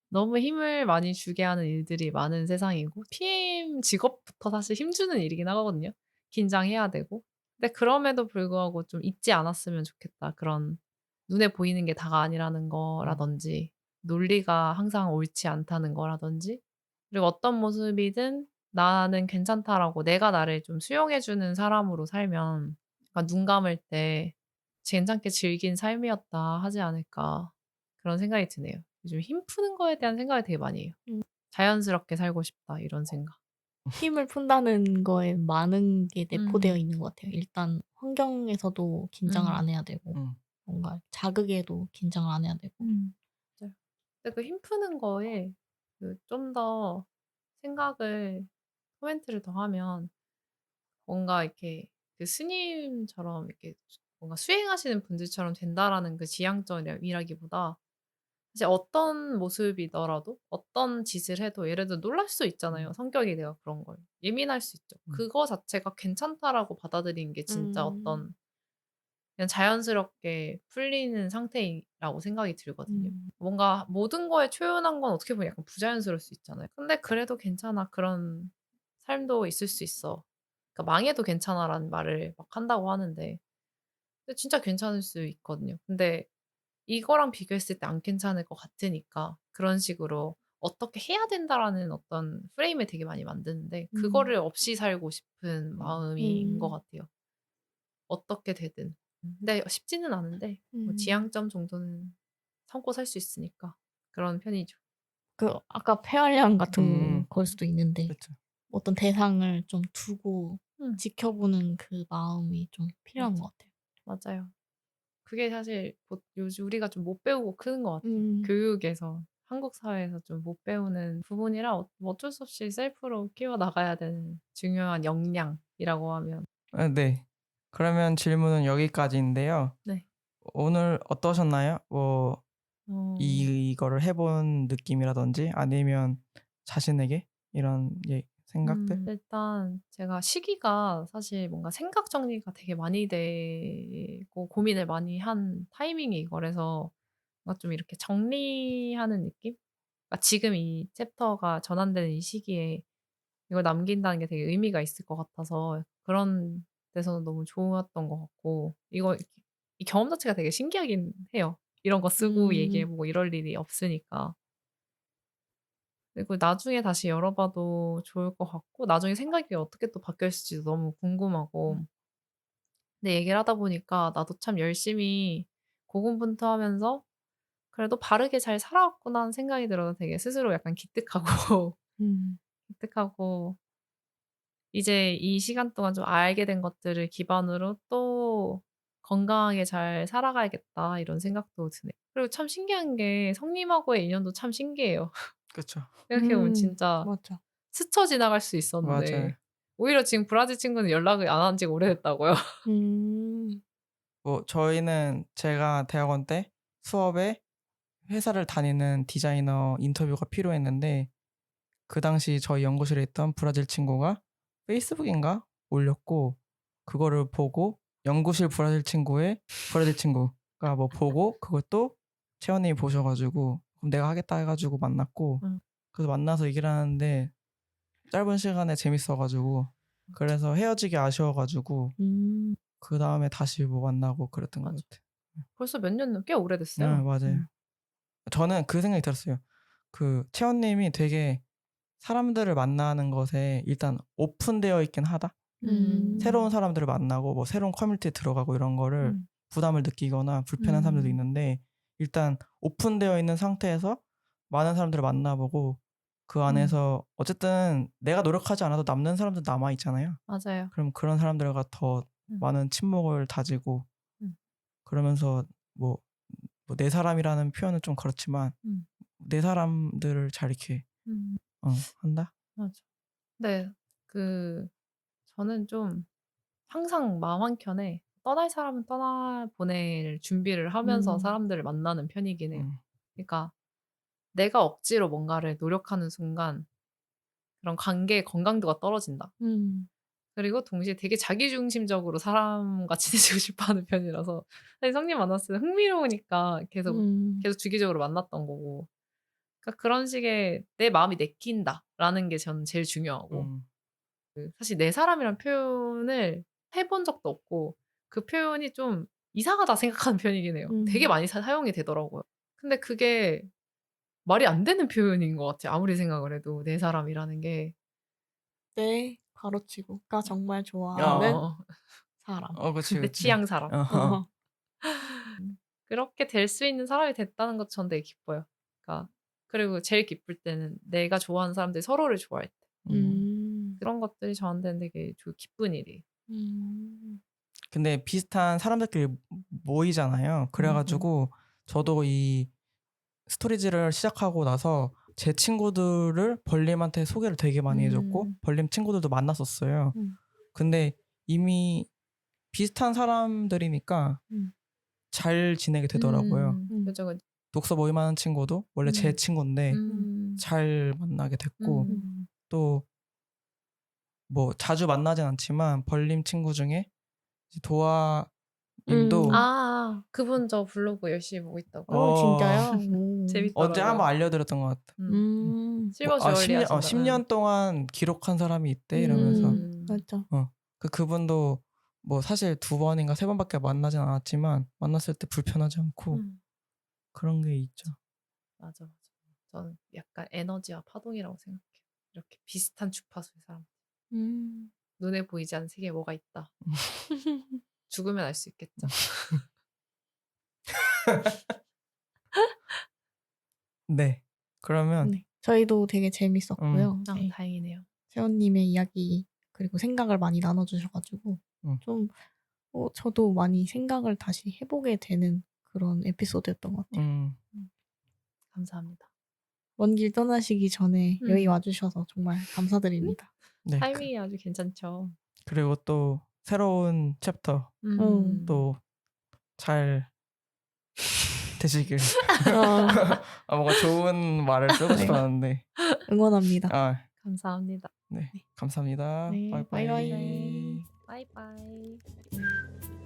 너무 힘을 많이 주게 하는 일들이 많은 세상이고 PM 직업부터 사실 힘주는 일이긴 하거든요. 긴장해야 되고. 근데 그럼에도 불구하고 좀 잊지 않았으면 좋겠다. 그런 눈에 보이는 게 다가 아니라는 음. 거라든지 논리가 항상 옳지 않다는 거라든지 그리고 어떤 모습이든 '나는 괜찮다.'라고 내가 나를 좀 수용해 주는 사람으로 살면 약간 '눈 감을 때 괜찮게 즐긴 삶이었다.' 하지 않을까 그런 생각이 드네요. 요즘 힘 푸는 거에 대한 생각을 되게 많이 해요. 음. '자연스럽게 살고 싶다.' 이런 생각. 힘을 푼다는 거에 많은 게 내포되어 음. 있는 것 같아요. 일단 환경에서도 긴장을 음. 안 해야 되고 음. 뭔가 자극에도 긴장을 안 해야 되고. 맞아요. 근데 그 힘 푸는 거에 그 좀 더 생각을 코멘트를 더 하면 뭔가 이렇게 그 스님처럼 이렇게 뭔가 수행하시는 분들처럼 된다라는 그 지향점이라기보다 사실 어떤 모습이더라도 어떤 짓을 해도 예를 들어 놀랄 수 있잖아요. 음. 성격이 내가 그런 걸. 예민할 수 있죠. 음. 그거 자체가 괜찮다라고 받아들이는 게 진짜 음. 어떤 그냥 자연스럽게 풀리는 상태라고 생각이 들거든요. 음. 뭔가 모든 거에 초연한 건 어떻게 보면 약간 부자연스러울 수 있잖아요. 근데 그래도 괜찮아. 그런 삶도 있을 수 있어. 그러니까 망해도 괜찮아라는 말을 막 한다고 하는데 근데 진짜 괜찮을 수 있거든요. 근데 이거랑 비교했을 때 안 괜찮을 것 같으니까 그런 식으로 '어떻게 해야 된다.'라는 어떤 프레임을 되게 많이 만드는데 그거를 음. 없이 살고 싶은 음. 마음인 것 음. 같아요. 어떻게 되든. 근데 쉽지는 않은데 뭐 음. 지향점 정도는 참고 살 수 있으니까 그런 편이죠. 그 아까 폐활량 같은 음. 걸 수도 있는데 그쵸. 어떤 대상을 좀 두고 음. 지켜보는 그 마음이 좀 필요한 맞아. 것 같아요. 맞아요. 그게 사실 요즘 우리가 좀 못 배우고 크는 것 같아요. 음. 교육에서 한국 사회에서 좀 못 배우는 부분이라 뭐 어쩔 수 없이 셀프로 키워 나가야 되는 중요한 역량이라고 하면 네. 그러면 질문은 여기까지인데요. 네. 오늘 어떠셨나요? 뭐 어. 이거를 해 본 느낌이라든지 아니면 자신에게 이런 생각들? 일단 제가 시기가 사실 뭔가 생각 정리가 되게 많이 되고 고민을 많이 한 타이밍이 이거라서 뭔가 좀 이렇게 정리하는 느낌? 그러니까 지금 이 챕터가 전환되는 이 시기에 이걸 남긴다는 게 되게 의미가 있을 것 같아서 그런 데서는 너무 좋았던 것 같고 이 경험 자체가 되게 신기하긴 해요. 이런 거 쓰고 얘기해 음. 보고 이럴 일이 없으니까. 그리고 나중에 다시 열어 봐도 좋을 것 같고 나중에 생각이 어떻게 또 바뀌어 있을지도 너무 궁금하고 근데 얘기를 하다 보니까 나도 참 열심히 고군분투하면서 그래도 '바르게 잘 살아왔구나.' 하는 생각이 들어서 되게 스스로 약간 기특하고 음. 기특하고 이제 이 시간 동안 좀 알게 된 것들을 기반으로 또 '건강하게 잘 살아가야겠다.' 이런 생각도 드네요. 그리고 참 신기한 게 성님하고의 인연도 참 신기해요. 그쵸. 생각해 보면 진짜 맞아. 스쳐 지나갈 수 있었는데 맞아요. 오히려 지금 브라질 친구는 연락을 안 한 지가 오래됐다고요. 음. 뭐 저희는 제가 대학원 때 수업에 회사를 다니는 디자이너 인터뷰가 필요했는데 그 당시 저희 연구실에 있던 브라질 친구가 페이스북인가 올렸고 그거를 보고 연구실 브라질 친구의 브라질 친구가 뭐 보고 그것도 채원님이 보셔 가지고 그럼 내가 하겠다 해 가지고 만났고 음. 그래서 만나서 얘기를 하는데 짧은 시간에 재밌어 가지고 그래서 헤어지기 아쉬워 가지고 음. 그다음에 다시 뭐 만나고 그랬던 것 맞아. 같아요. 벌써 몇 년 꽤 네 오래됐어요. 맞아요. 저는 그 생각이 들었어요. 그 채원님이 되게 사람들을 만나는 것에 일단 오픈되어 있긴 하다. 음. 새로운 사람들을 만나고 뭐 새로운 커뮤니티에 들어가고 이런 거를 음. 부담을 느끼거나 불편한 사람들도 있는데 일단 오픈되어 있는 상태에서 많은 사람들을 만나보고 그 안에서 어쨌든 내가 노력하지 않아도 남는 사람들 남아 있잖아요. 맞아요. 그럼 그런 사람들과 더 많은 친목을 다지고 그러면서 뭐 내 사람이라는 표현은 좀 그렇지만 내 사람들을 잘 이렇게 한다. 맞아. 네, 저는 좀 항상 마음 한켠에 떠날 사람은 떠나 보낼 준비를 하면서 사람들을 만나는 편이긴 해요. 그러니까 내가 억지로 뭔가를 노력하는 순간 그런 관계의 건강도가 떨어진다. 그리고 동시에 되게 자기중심적으로 사람과 지내고 싶어하는 편이라서 사실 성님 만났을 때 흥미로우니까 계속 주기적으로 만났던 거고. 그러니까 그런 식의 내 마음이 내킨다라는 게 저는 제일 중요하고 사실 내 사람이란 표현을 해본 적도 없고 그 표현이 좀 이상하다 생각하는 편이긴 해요. 되게 많이 사용이 되더라고요. 근데 그게 말이 안 되는 표현인 것 같아요. 아무리 생각을 해도 내 사람이라는 게. 내 가로치고가 정말 어, 좋아하는 사람. 그치, 내 그치. 취향 사람. 어. 그렇게 될 수 있는 사람이 됐다는 것 전 되게 기뻐요. 그러니까 그리고 제일 기쁠 때는 내가 좋아하는 사람들이 서로를 좋아할 때. 그런 것들이 저한테는 되게 기쁜 일이에요. 근데 비슷한 사람들끼리 모이잖아요. 그래가지고 저도 이 스토리지를 시작하고 나서 제 친구들을 벌림한테 소개를 되게 많이 해줬고 벌림 친구들도 만났었어요. 근데 이미 비슷한 사람들이니까 잘 지내게 되더라고요. 그죠, 그죠. 독서 모임하는 친구도 원래 제 친구인데 잘 만나게 됐고 또 뭐 자주 만나진 않지만 벌림 친구 중에 이제 도아님도 그분 저 블로그 열심히 보고 있다고. 진짜요? 재밌더라고요. 언제 한번 알려드렸던 것 같아. 실버 주얼리 10년, 하신다. 10년 동안 기록한 사람이 있대 이러면서 맞죠. 그분도 뭐 사실 2번인가 3번밖에 만나진 않았지만 만났을 때 불편하지 않고 그런 게 있죠. 맞아. 저는 약간 에너지와 파동이라고 생각해요. 이렇게 비슷한 주파수의 사람. 눈에 보이지 않는 세계에 뭐가 있다. 죽으면 알 수 있겠죠. 네. 그러면 네. 저희도 되게 재밌었고요. 네. 다행이네요. 세원님의 이야기 그리고 생각을 많이 나눠주셔가지고 좀 저도 많이 생각을 다시 해보게 되는 그런 에피소드였던 것 같아요. 감사합니다. 먼 길 떠나시기 전에 여기 와주셔서 정말 감사드립니다. 네. 타이밍이 아주 괜찮죠. 그리고 또 새로운 챕터 또 잘 되시길. 뭔가 좋은 말을 쓰고 네. 싶었는데. 응원합니다. 감사합니다. 네. 감사합니다. 네, 바이바이. 바이바이. 바이바이.